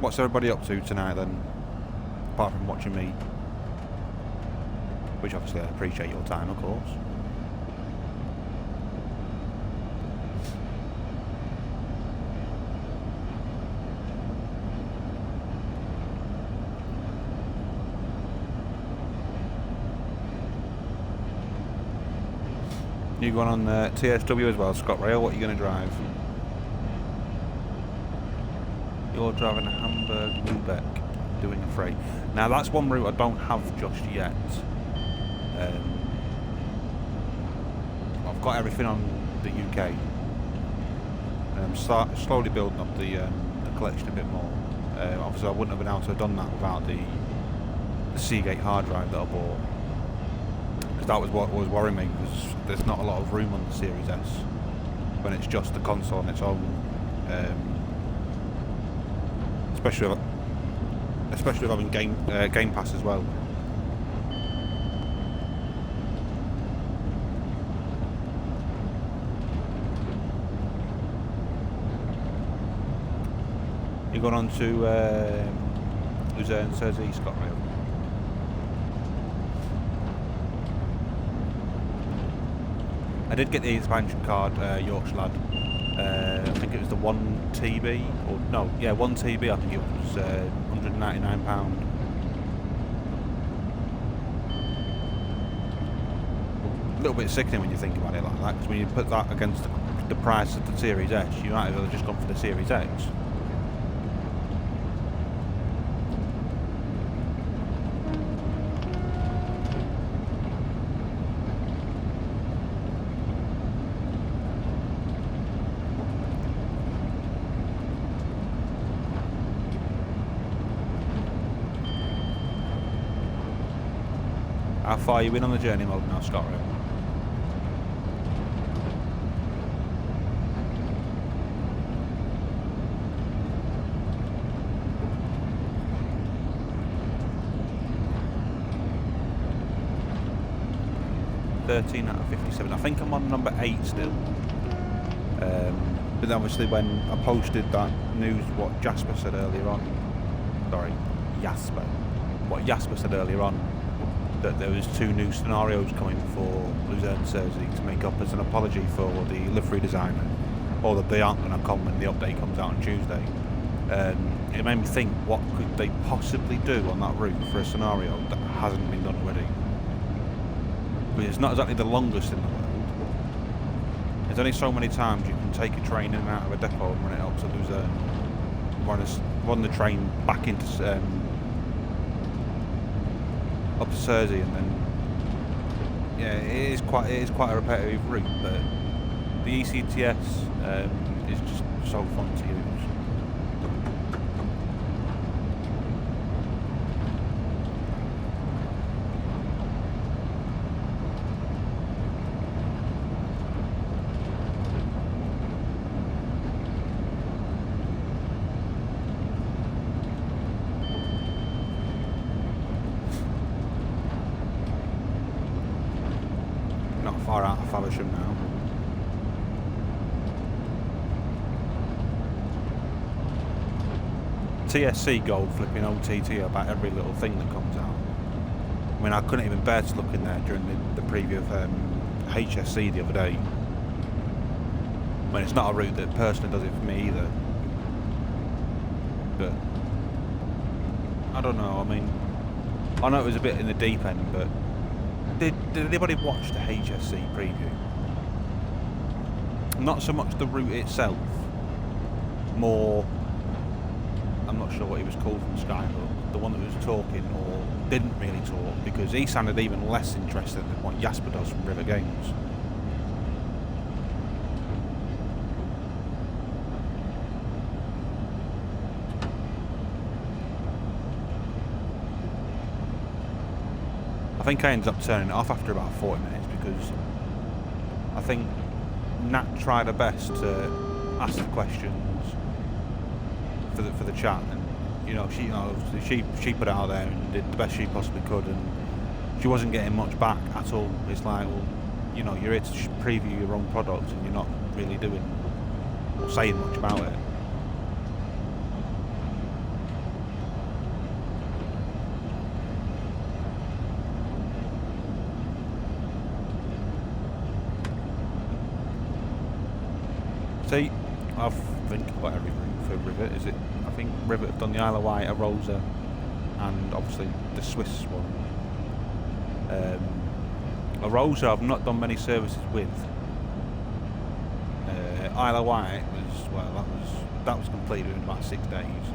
What's everybody up to tonight then? Apart from watching me. Which obviously I appreciate your time, of course. You going on TSW as well, Scott Rail? What are you going to drive? You're driving a Hamburg Lübeck, doing a freight. Now that's one route I don't have just yet. I've got everything on the UK. I'm slowly building up the collection a bit more. Obviously I wouldn't have been able to have done that without the Seagate hard drive that I bought. Because that was what was worrying me, because there's not a lot of room on the Series S when it's just the console on its own. Especially with having Game Pass as well. You're going on to Luzerne, Jersey, Scott Rail. I did get the expansion card, Yorkshire lad. I think it was the 1TB, or no, yeah, 1TB. I think it was £199. A little bit sickening when you think about it like that, because when you put that against the price of the Series S, you might as well have just gone for the Series X. How far are you in on the journey mode now, Scott? 13 out of 57. I think I'm on number 8 still. But obviously when I posted that news, what Jasper said earlier on, what Jasper said earlier on, that there was 2 new scenarios coming for Luzerne Cersei to make up as an apology for the livery designer, or that they aren't going to come when the update comes out on Tuesday. It made me think, what could they possibly do on that route for a scenario that hasn't been done already? But it's not exactly the longest in the world. There's only so many times you can take a train in and out of a depot and run it up to Luzerne. Run the train back into up to Cersei, and then yeah, it is quite a repetitive route. But the ECTS is just so fun to use. Not far out of Faversham now. TSC Gold flipping OTT about every little thing that comes out. I mean, I couldn't even bear to look in there during the preview of HSC the other day. I mean, it's not a route that personally does it for me either. But I don't know, I mean, I know it was a bit in the deep end, but did anybody watch the HSC preview? Not so much the route itself, more, I'm not sure what he was called from Sky, but the one that was talking or didn't really talk, because he sounded even less interested than what Jasper does from River Games. I think I ended up turning it off after about 40 minutes because I think Nat tried her best to ask the questions for the chat, and you know she put it out there and did the best she possibly could, and she wasn't getting much back at all. It's like, well, you know, you're here to preview your own product and you're not really doing or saying much about it. See, I think I've got every route for Rivet. Is it? I think Rivet have done the Isle of Wight, Arosa, and obviously the Swiss one. Arosa I've not done many services with. Isle of Wight was, well, that was completed in about 6 days,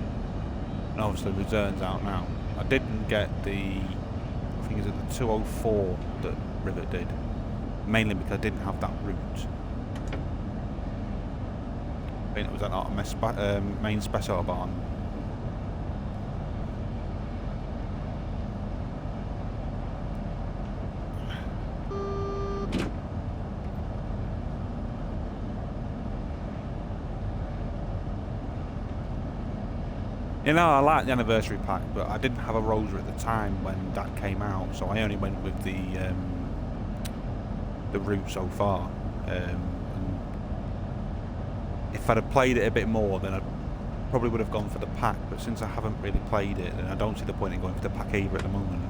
and obviously Luzerne's out now. I didn't get the, I think it's the 204 that Rivet did, mainly because I didn't have that route. I think it was at main Spess Autobahn. You know, I like the anniversary pack, but I didn't have a Rosa at the time when that came out, so I only went with the route so far. And if I'd have played it a bit more, then I probably would have gone for the pack, but since I haven't really played it, then I don't see the point in going for the pack either at the moment.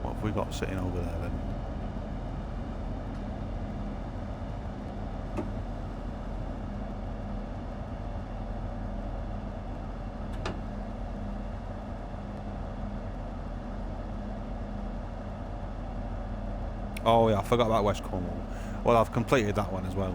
What have we got sitting over there then? Oh yeah, I forgot about West Cornwall. Well, I've completed that one as well.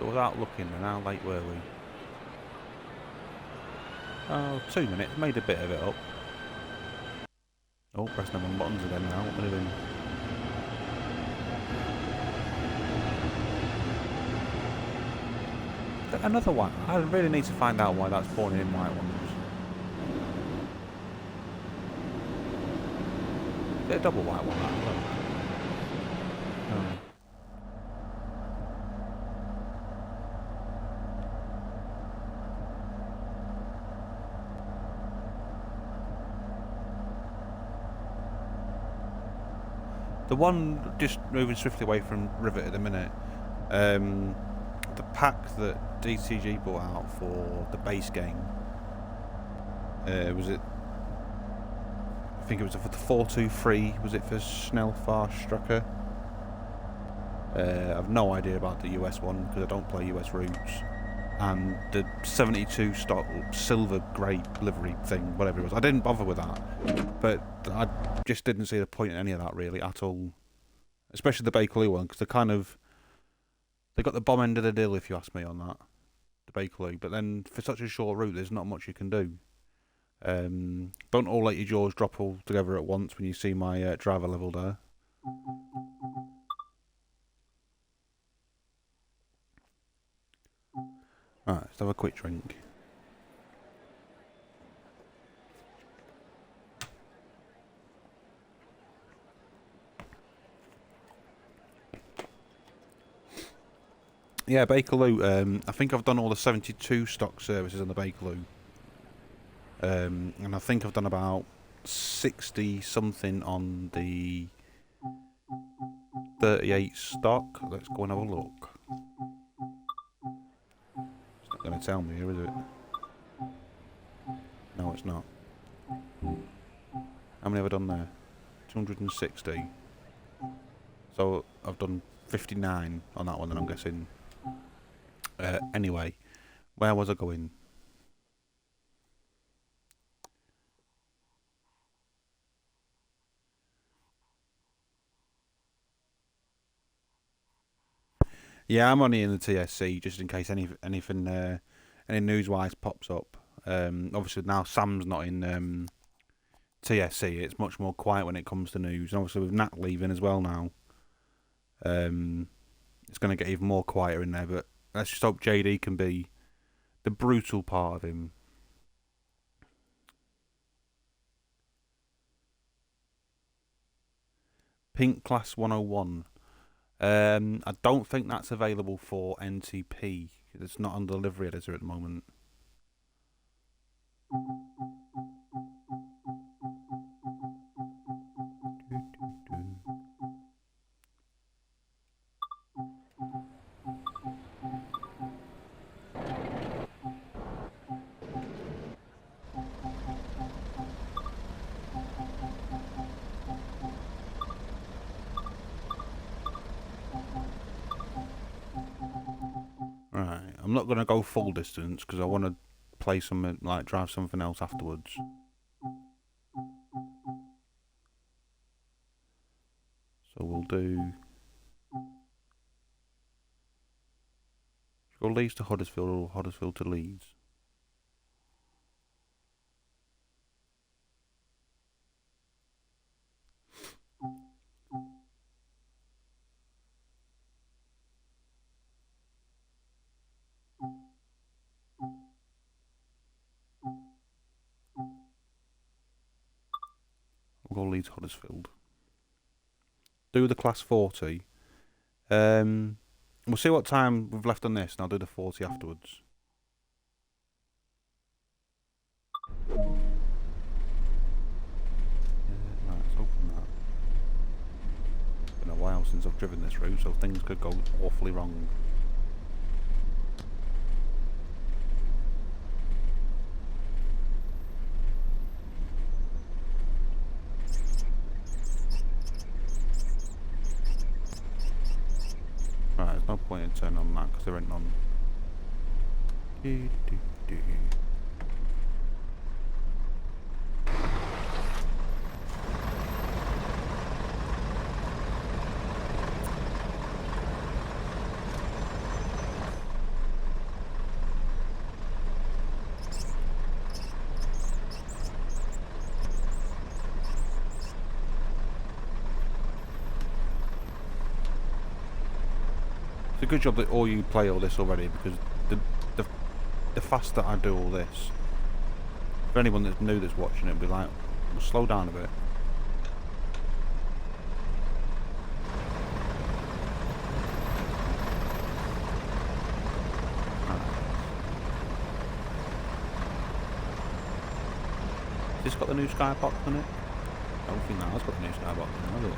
So without looking, then how late were we? Oh, 2 minutes. Made a bit of it up. Oh, pressing the wrong buttons again now. What am I doing? Another one. I really need to find out why that's spawning in white ones. Is it a double white one? No. The one just moving swiftly away from Rivet at the minute, the pack that DTG brought out for the base game, was it? I think it was for the 423. Was it for Snellfar Strucker? I've no idea about the US one because I don't play US routes. And the 72 stock silver grey livery thing, whatever it was. I didn't bother with that, but I just didn't see the point in any of that really at all. Especially the Bakerloo one, because they got the bomb end of the deal, if you ask me, on that, the Bakerloo. But then for such a short route, there's not much you can do. Don't all let your jaws drop all together at once when you see my driver level there. Right, let's have a quick drink. Yeah, Bakerloo. I think I've done all the 72 stock services on the Bakerloo. And I think I've done about 60 something on the 38 stock. Let's go and have a look. It's not going to tell me here, is it? No, it's not. How many have I done there? 260. So I've done 59 on that one, then I'm guessing. Anyway, where was I going? Yeah, I'm only in the TSC just in case anything any news-wise pops up. Obviously now Sam's not in TSC. It's much more quiet when it comes to news. And obviously with Nat leaving as well now, it's going to get even more quieter in there. But let's just hope JD can be the brutal part of him. Pink Class 101. I don't think that's available for NTP. It's not on the delivery editor at the moment. Right, I'm not going to go full distance because I want to play something, like drive something else afterwards. So we'll do... Go Leeds to Huddersfield or Huddersfield to Leeds. We'll go Leeds Huddersfield. Do the class 40. We'll see what time we've left on this and I'll do the 40 afterwards. Right, let's open that. It's been a while since I've driven this route, so things could go awfully wrong. Right, there's no point in turning on that because there ain't none. a good job that all you play all this already, because the, the faster I do all this, for anyone that's new that's watching it, be like, well, slow down a bit. Has this got the new skybox on it? I don't think that has got the new skybox on it, has it?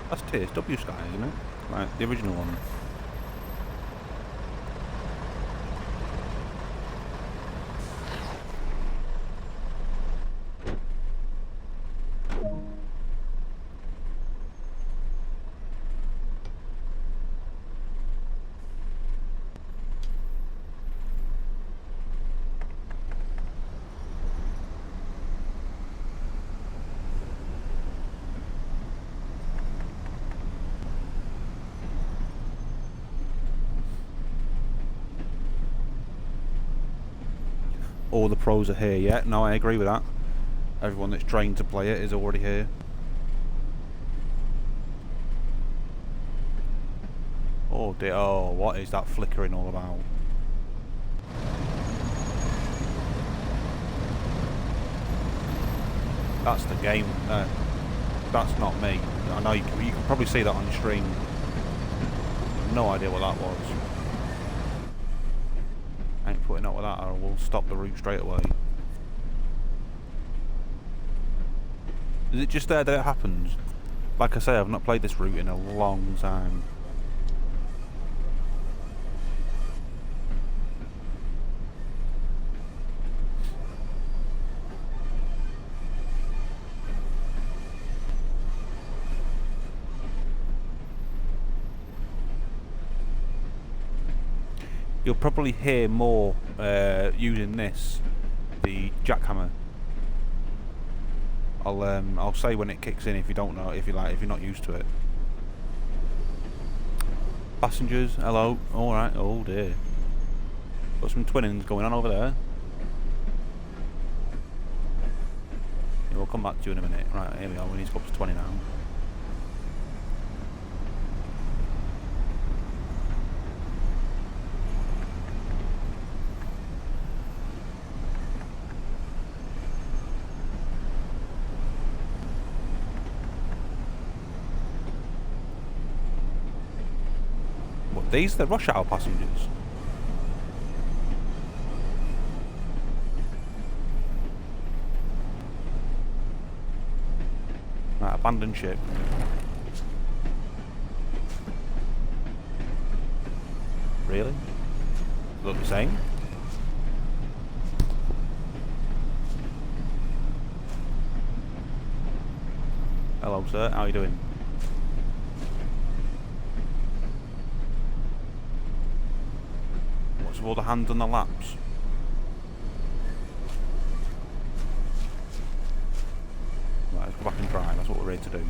That's TSW Sky, isn't it? Right, the original one. All the pros are here yet. No, I agree with that. Everyone that's trained to play it is already here. Oh dear, oh, what is that flickering all about? That's the game. That's not me. I know you can probably see that on stream. No idea what that was. I ain't putting up with that, or we'll stop the route straight away. Is it just there that it happens? Like I say, I've not played this route in a long time. You'll probably hear more using this, the jackhammer. I'll say when it kicks in if you don't know, if you're not used to it. Passengers, hello. All right. Oh dear. Got some twinnings going on over there. Yeah, we'll come back to you in a minute. Right, here we are. We need to go up to 20 now. These the rush hour passengers. Right, abandoned ship. Really? Look the same? Hello sir, how are you doing? Of all the hands on the laps. Right, let's go back and drive, that's what we're ready to do.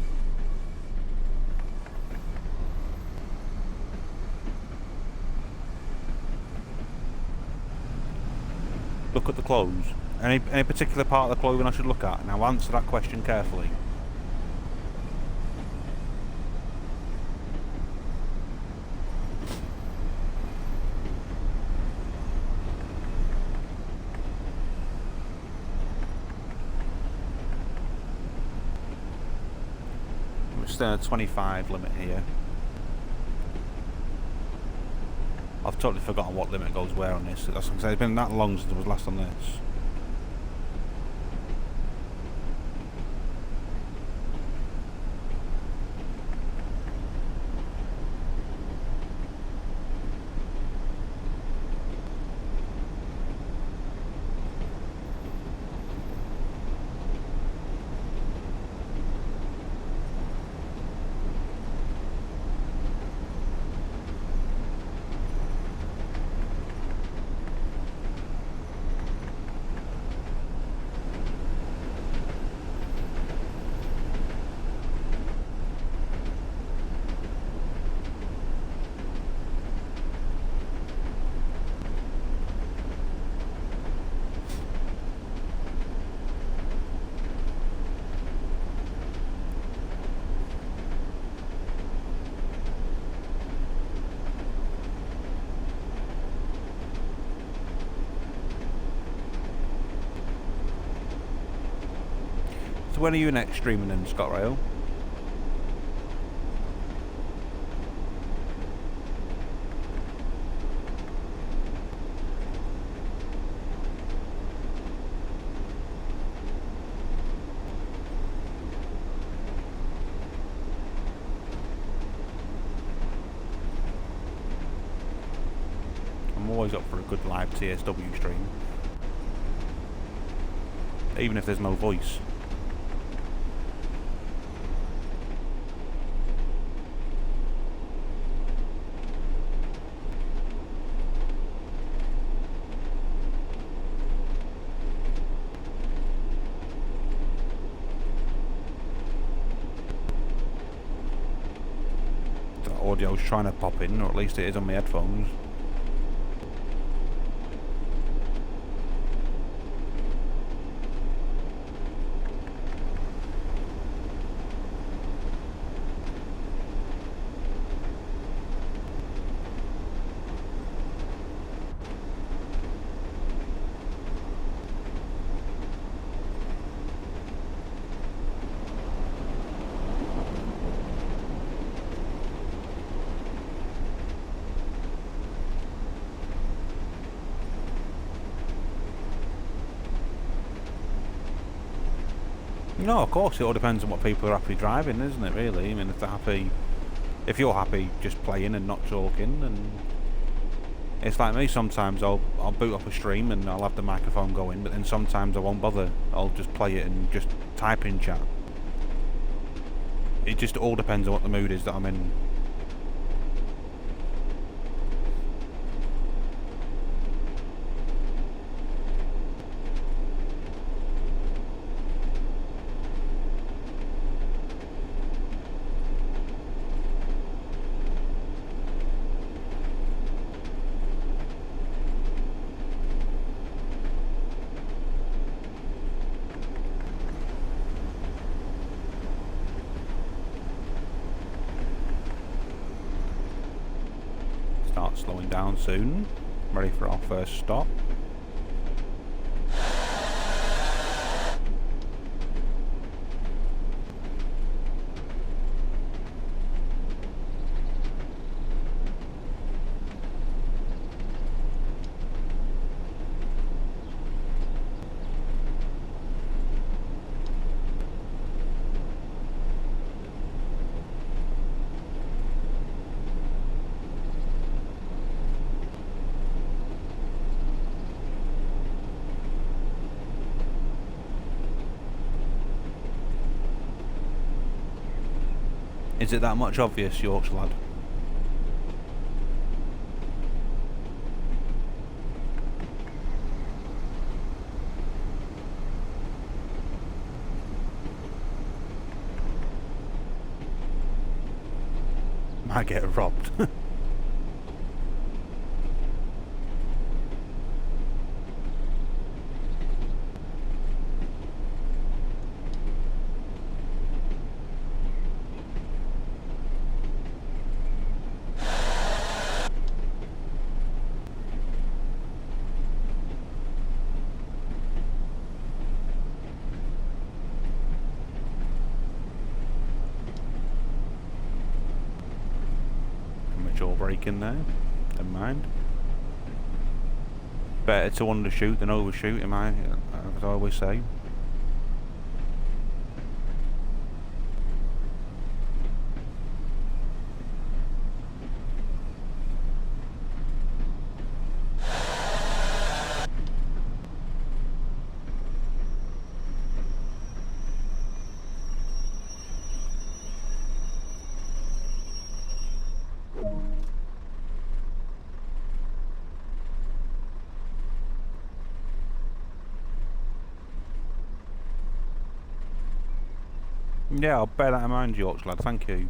Look at the clothes. Any particular part of the clothing I should look at? Now answer that question carefully. A 25 limit here. I've totally forgotten what limit goes where on this. That's what it's been that long since I was last on this. So when are you next streaming in, Scott Rail? I'm always up for a good live TSW stream. Even if there's no voice. The audio's trying to pop in, or at least it is on my headphones. No, of course, it all depends on what people are happy driving, isn't it, really? I mean, if they're happy... If you're happy just playing and not talking, and... It's like me, sometimes I'll boot up a stream and I'll have the microphone going, but then sometimes I won't bother. I'll just play it and just type in chat. It just all depends on what the mood is that I'm in. Start slowing down soon. Ready for our first stop. Is it that much obvious, Yorkshire lad? Might get robbed. Jaw breaking there. Never mind. Better to undershoot than overshoot, as I always say. Yeah, I'll bear that in mind, Yorkshire lad, thank you.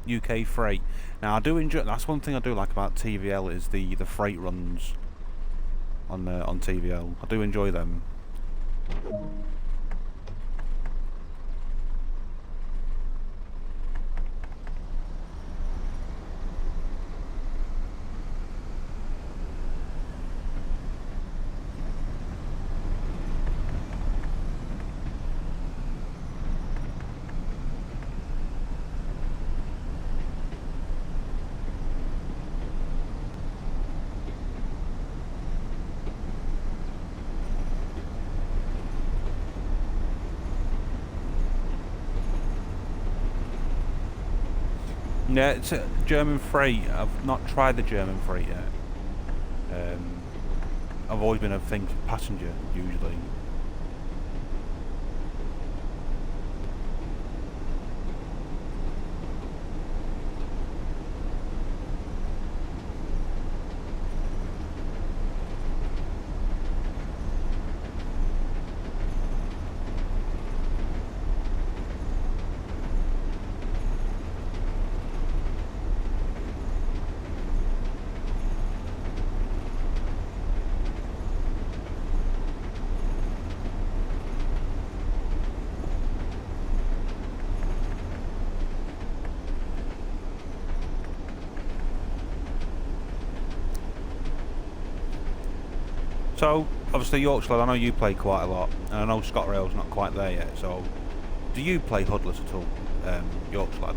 UK freight. Now I do enjoy, that's one thing I do like about TVL is the freight runs on TVL. I do enjoy them. Yeah, it's a German freight. I've not tried the German freight yet. I've always been a thing for passenger, usually. So, obviously Yorkshire, I know you play quite a lot, and I know ScotRail's not quite there yet, so do you play hudless at all, Yorkshire lad?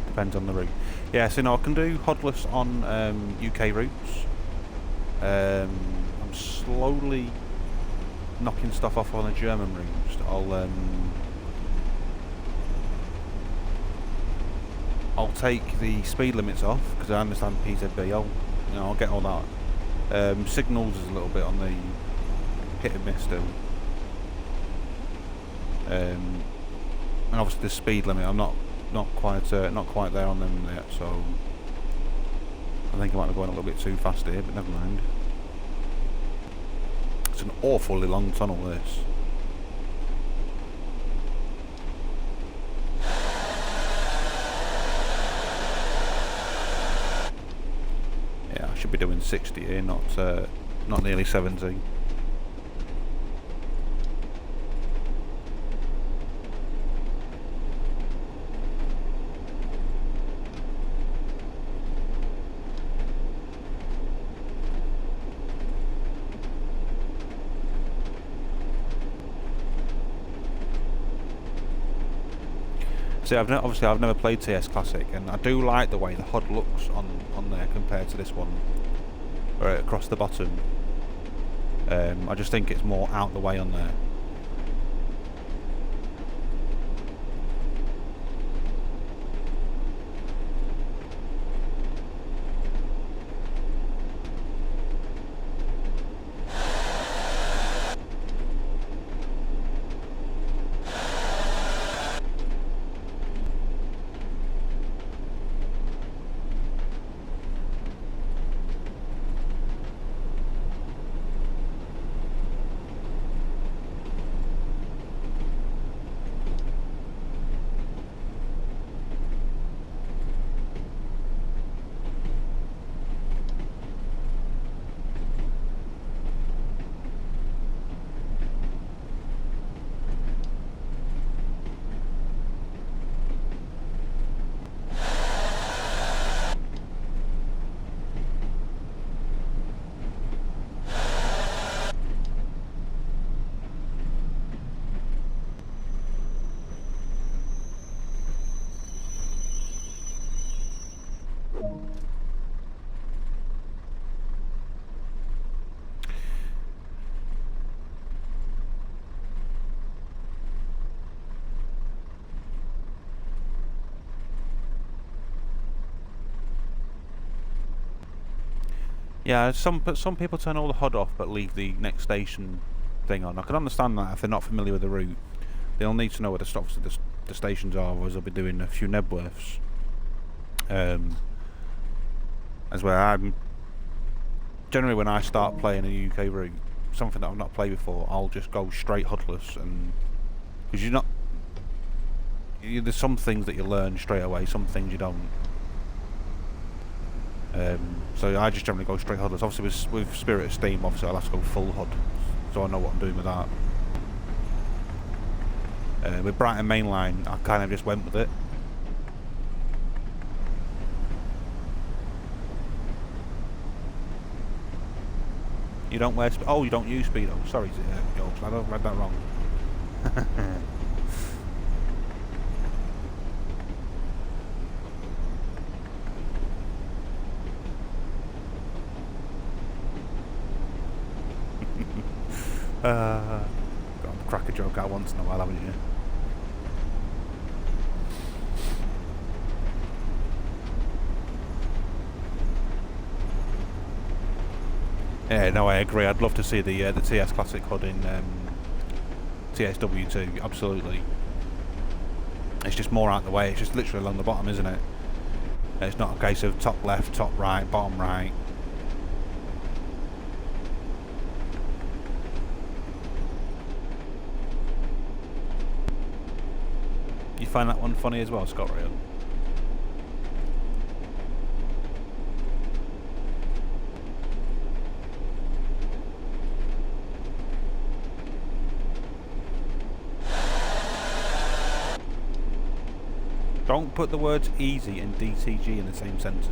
Depends on the route. Yeah, so no, I can do hudless on UK routes. I'm slowly knocking stuff off on the German routes. I'll take the speed limits off because I understand PZB. I'll get all that. Signals is a little bit on the hit and miss still. And obviously the speed limit, I'm not quite there on them yet, so I think I might be going a little bit too fast here, but never mind. It's an awfully long tunnel, this. Yeah, I should be doing 60 here, not nearly 70. See, I've never played TS Classic, and I do like the way the HUD looks on there compared to this one, right across the bottom. I just think it's more out the way on there. Yeah, some people turn all the HUD off but leave the next station thing on. I can understand that if they're not familiar with the route. They'll need to know where the stops of the stations are, otherwise they'll be doing a few Nebworths. As well, I'm generally when I start playing a UK route, something that I've not played before, I'll just go straight HUDless, and because there's some things that you learn straight away, some things you don't. So I just generally go straight HUDless. Obviously with Spirit of Steam, obviously I'll have to go full HUD, so I know what I'm doing with that. With Brighton Mainline, I kind of just went with it. You don't wear... Oh, you don't use Speedo. Sorry, Yorks, I read that wrong. Got to crack a joke out once in a while, haven't you? Yeah, no, I agree. I'd love to see the TS Classic HUD in TSW2. Absolutely. It's just more out the way. It's just literally along the bottom, isn't it? It's not a case of top left, top right, bottom right. You find that one funny as well, Scott Real? Don't put the words easy and DTG in the same sentence.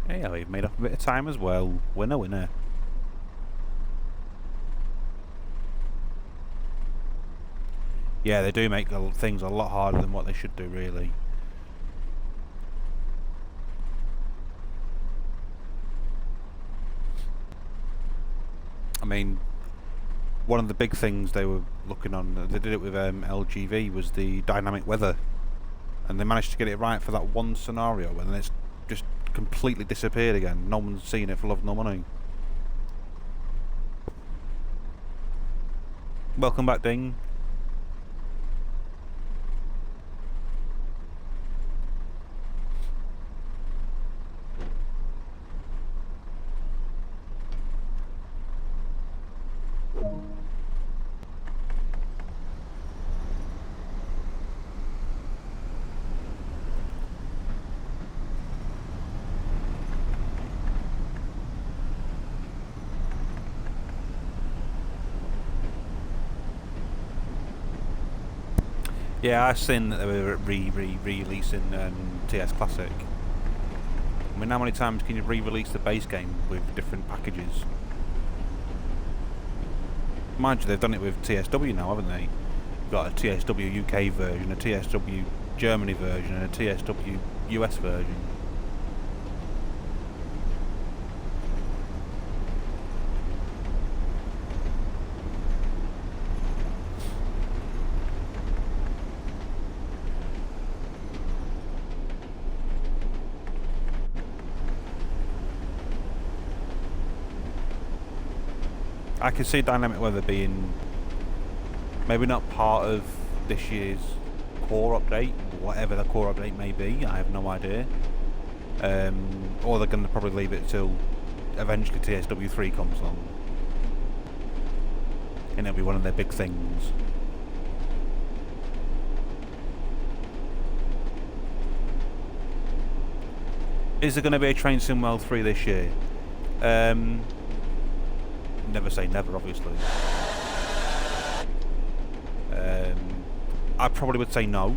Yeah, we've made up a bit of time as well. Winner, winner. Yeah, they do make things a lot harder than what they should do, really. I mean, one of the big things they were looking on, they did it with LGV, was the dynamic weather. And they managed to get it right for that one scenario, and then it's just completely disappeared again. No one's seen it for love nor money. Welcome back, Ding. Yeah, I've seen that they were re-releasing TS Classic. I mean, how many times can you re-release the base game with different packages? Mind you, they've done it with TSW now, haven't they? You've got a TSW UK version, a TSW Germany version, and a TSW US version. I can see dynamic weather being maybe not part of this year's core update, whatever the core update may be. I have no idea. Or they're going to probably leave it till eventually TSW3 comes along, and it'll be one of their big things. Is there going to be a Train Sim World 3 this year? Never say never, obviously. I probably would say no.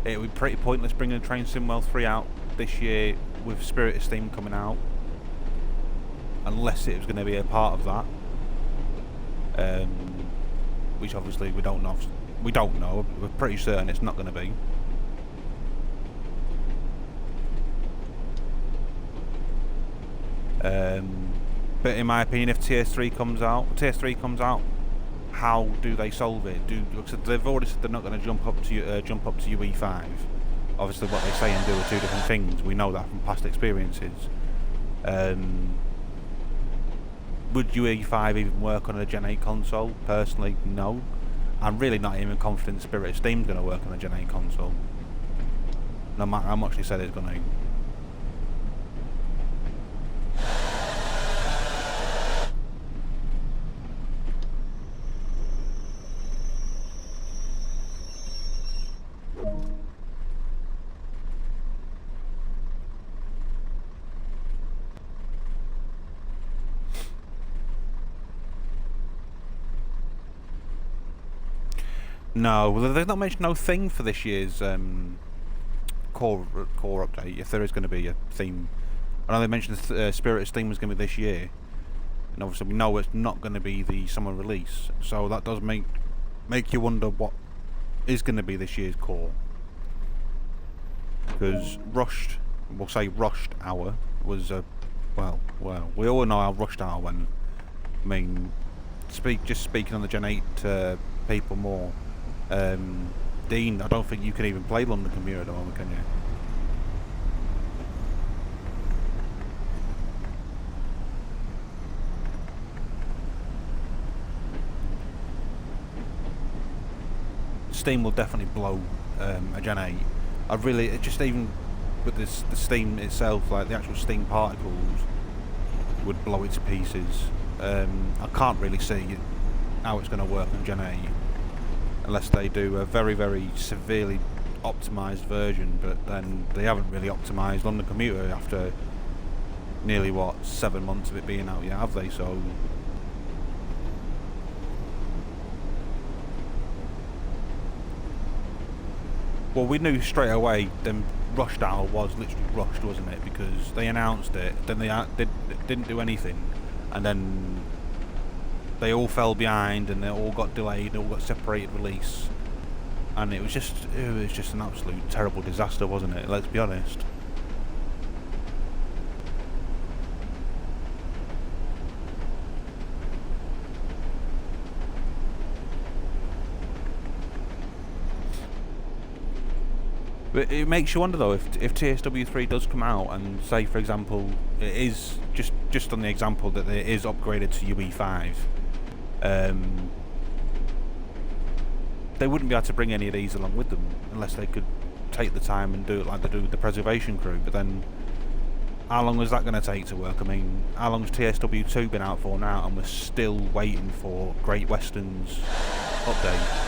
It would be pretty pointless bringing a Train Sim World 3 out this year with Spirit of Steam coming out, unless it was going to be a part of that, which obviously we don't know. We don't know. We're pretty certain it's not going to be. But in my opinion, if TS3 comes out, how do they solve it? They've already said they're not going to jump up to UE5. Obviously, what they say and do are two different things. We know that from past experiences. Would UE5 even work on a Gen 8 console? Personally, no. I'm really not even confident Spirit of Steam's going to work on a Gen 8 console. No matter how much they said it's going to. No, well, they've not mentioned no thing for this year's core update. If there is going to be a theme, I know they mentioned Spirit of Steam was going to be this year, and obviously we know it's not going to be the summer release. So that does make you wonder what is going to be this year's core. Because Rushed Hour was a well, we all know how Rushed Hour went. I mean, just speaking on the Gen 8 people more. Dean, I don't think you can even play London Commuter at the moment, can you? Steam will definitely blow a Gen 8. Just even with the Steam itself, like the actual Steam particles would blow it to pieces. I can't really see how it's going to work on Gen 8. Unless they do a very, very severely optimised version, but then they haven't really optimised on the computer after nearly, 7 months of it being out yet, have they? So well, we knew straight away then Rushed Hour was literally rushed, wasn't it? Because they announced it, then they didn't do anything, and then they all fell behind, and they all got delayed, they all got separated release, and it was just an absolute terrible disaster, wasn't it? Let's be honest. But it makes you wonder though, if TSW3 does come out and say, for example, it is just on the example that it is upgraded to UE5. They wouldn't be able to bring any of these along with them unless they could take the time and do it like they do with the Preservation Crew. But then, how long is that going to take to work? I mean, how long's TSW2 been out for now, and we're still waiting for Great Western's update?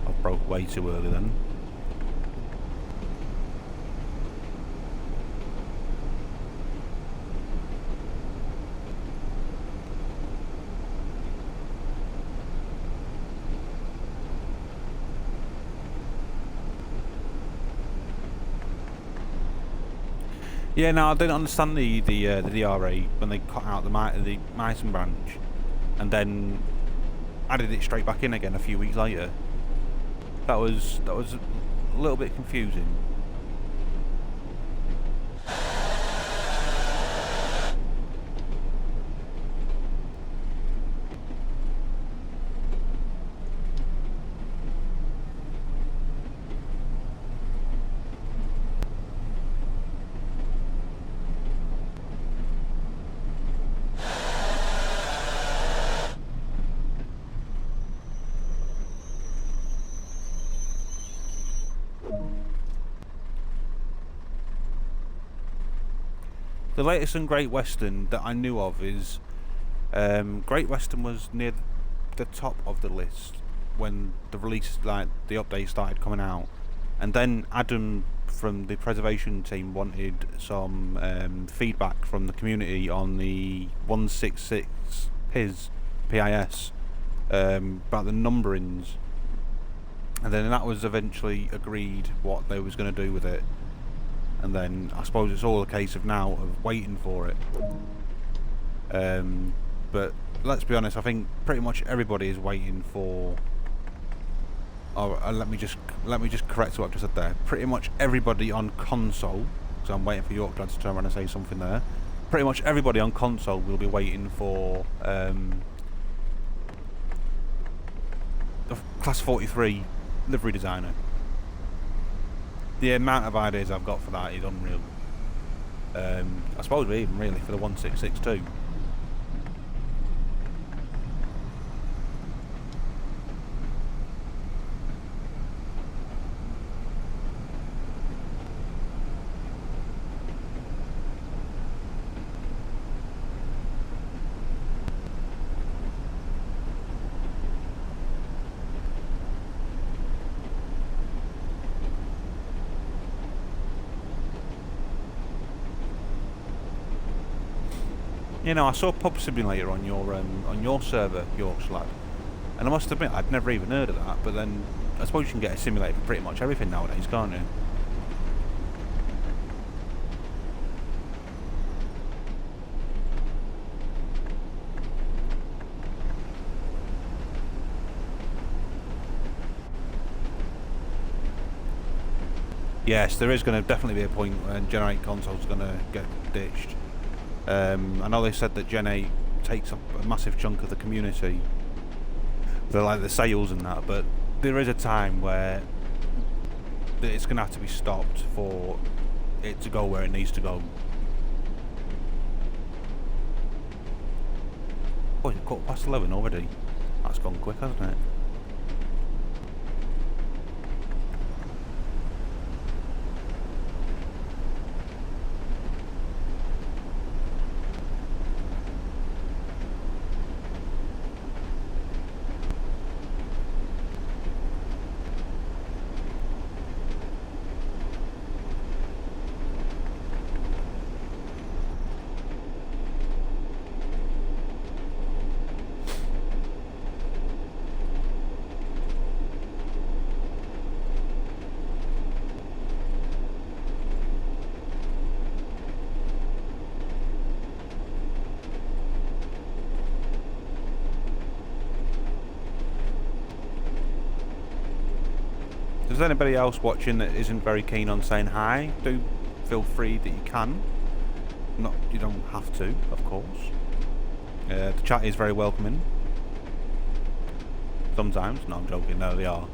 I broke way too early then. Yeah, no, I didn't understand the DRA when they cut out the Meissen branch, and then added it straight back in again a few weeks later. That was a little bit confusing. The latest on Great Western that I knew of is Great Western was near the top of the list when the release, like the update started coming out, and then Adam from the preservation team wanted some feedback from the community on the 166 PIS about the numberings, and then that was eventually agreed what they was going to do with it. And then I suppose it's all a case of now of waiting for it. But let's be honest, I think pretty much everybody is waiting for. Oh, let me just correct what I've just said there. Pretty much everybody on console, because I'm waiting for Yorkshire to turn around and say something there. Pretty much everybody on console will be waiting for the Class 43 livery designer. The amount of ideas I've got for that is unreal. I suppose even really for the 1662. You know, I saw Pub Simulator on your server, Yorkshire lad, and I must admit I'd never even heard of that. But then I suppose you can get a simulator for pretty much everything nowadays, can't you? Yes, there is going to definitely be a point when Gen 8 consoles are going to get ditched. I know they said that Gen 8 takes up a massive chunk of the community, like the sales and that, but there is a time where it's going to have to be stopped for it to go where it needs to go. Oh, it's 11:15 already. That's gone quick, hasn't it? If there's anybody else watching that isn't very keen on saying hi, do feel free that you can. You don't have to, of course. The chat is very welcoming. Sometimes. No, I'm joking. No, they are.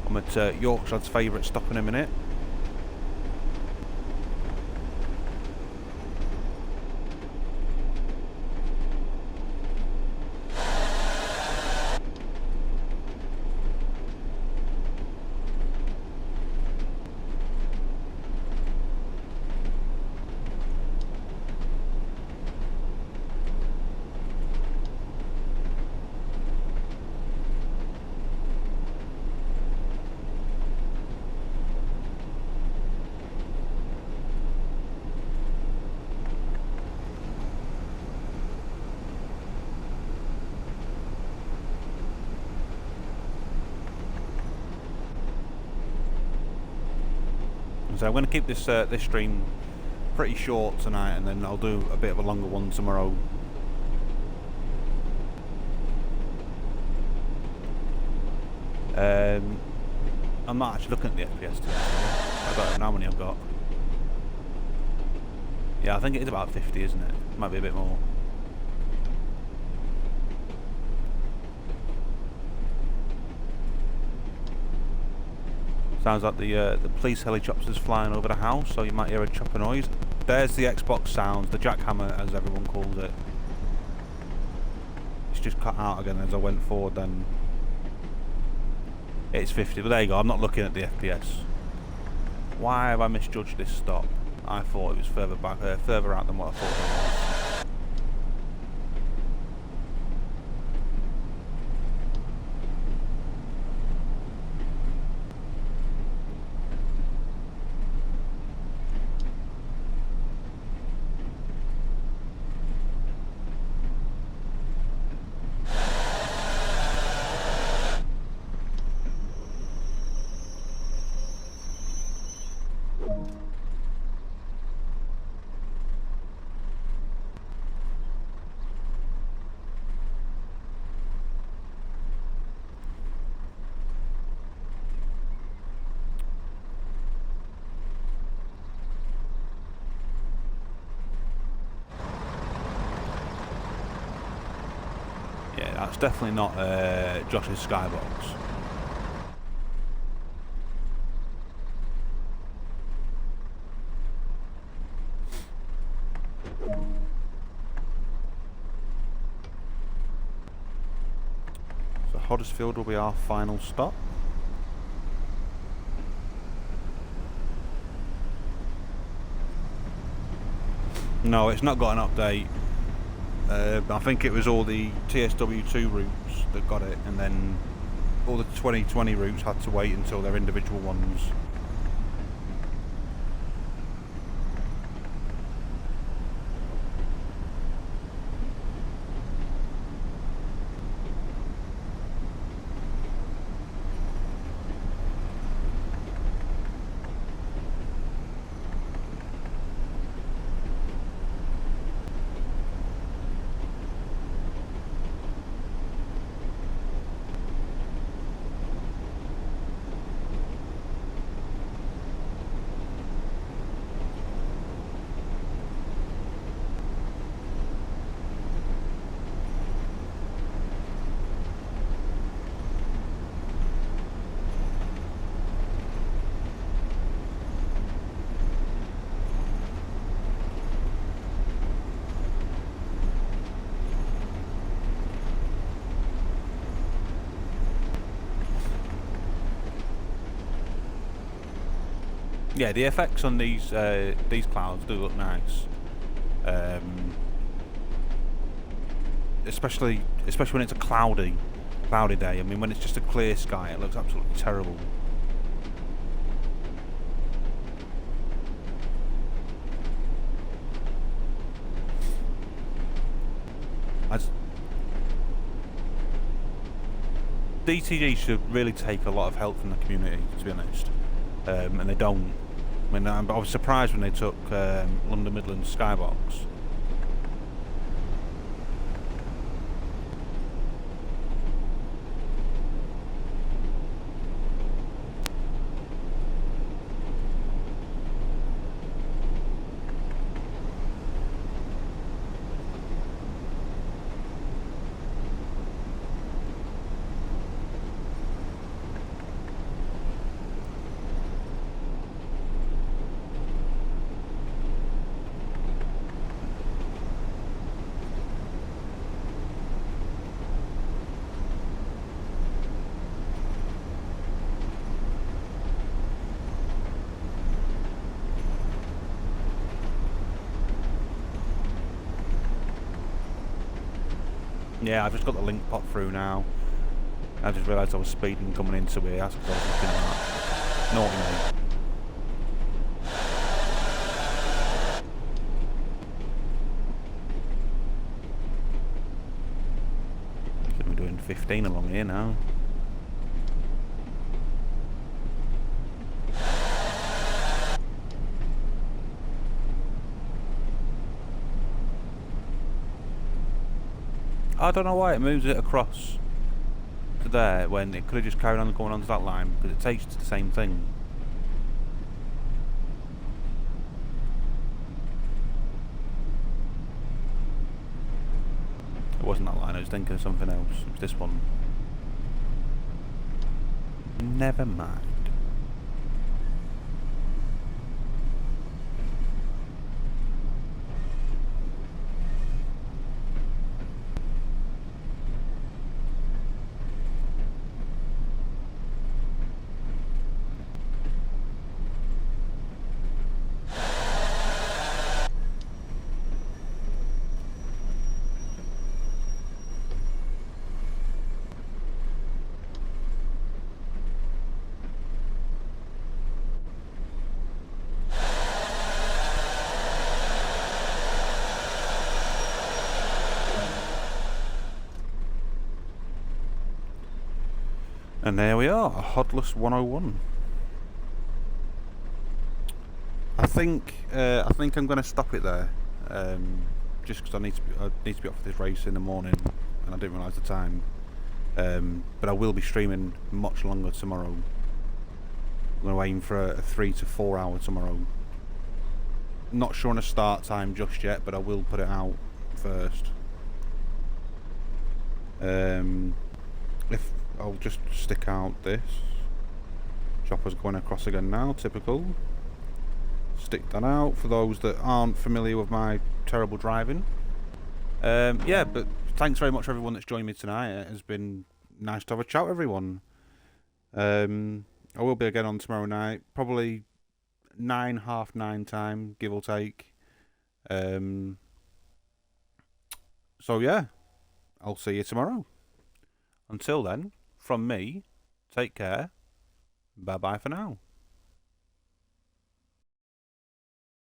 I'm at Yorkshire's favourite stop in a minute. So I'm going to keep this this stream pretty short tonight, and then I'll do a bit of a longer one tomorrow. I'm not actually looking at the FPS today. I don't know how many I've got. Yeah, I think it is about 50, isn't it? Might be a bit more. Sounds like the police helicopter's flying over the house, so you might hear a chopper noise. There's the Xbox sounds, the jackhammer as everyone calls it. It's just cut out again as I went forward then. It's 50, but there you go, I'm not looking at the FPS. Why have I misjudged this stop? I thought it was further back, further out than what I thought it was. That's definitely not Josh's skybox. So Huddersfield will be our final stop. No, it's not got an update. I think it was all the TSW2 routes that got it, and then all the 2020 routes had to wait until their individual ones. Yeah, the effects on these clouds do look nice, especially when it's a cloudy day. I mean, when it's just a clear sky, it looks absolutely terrible. DTG should really take a lot of help from the community, to be honest, and they don't. I mean, I was surprised when they took London Midlands Skybox. Yeah, I've just got the link pop through now. I just realised I was speeding coming into here. That's because I was looking at that. Naughty me. Should be doing 15 along here now. I don't know why it moves it across to there when it could have just carried on going onto that line, because it takes you to the same thing. It wasn't that line, I was thinking of something else. It was this one. Never mind. And there we are, a hudless 101. I think I'm going to stop it there, just because I need to be up for this race in the morning, and I didn't realise the time. But I will be streaming much longer tomorrow. I'm going to aim for a 3 to 4 hour tomorrow. Not sure on a start time just yet, but I will put it out first. If I'll just stick out this. Chopper's going across again now, typical. Stick that out for those that aren't familiar with my terrible driving. Yeah, but thanks very much everyone that's joined me tonight. It has been nice to have a chat with everyone. I will be again on tomorrow night, probably 9, half 9 time, give or take. So yeah, I'll see you tomorrow. Until then, from me, take care. Bye bye for now.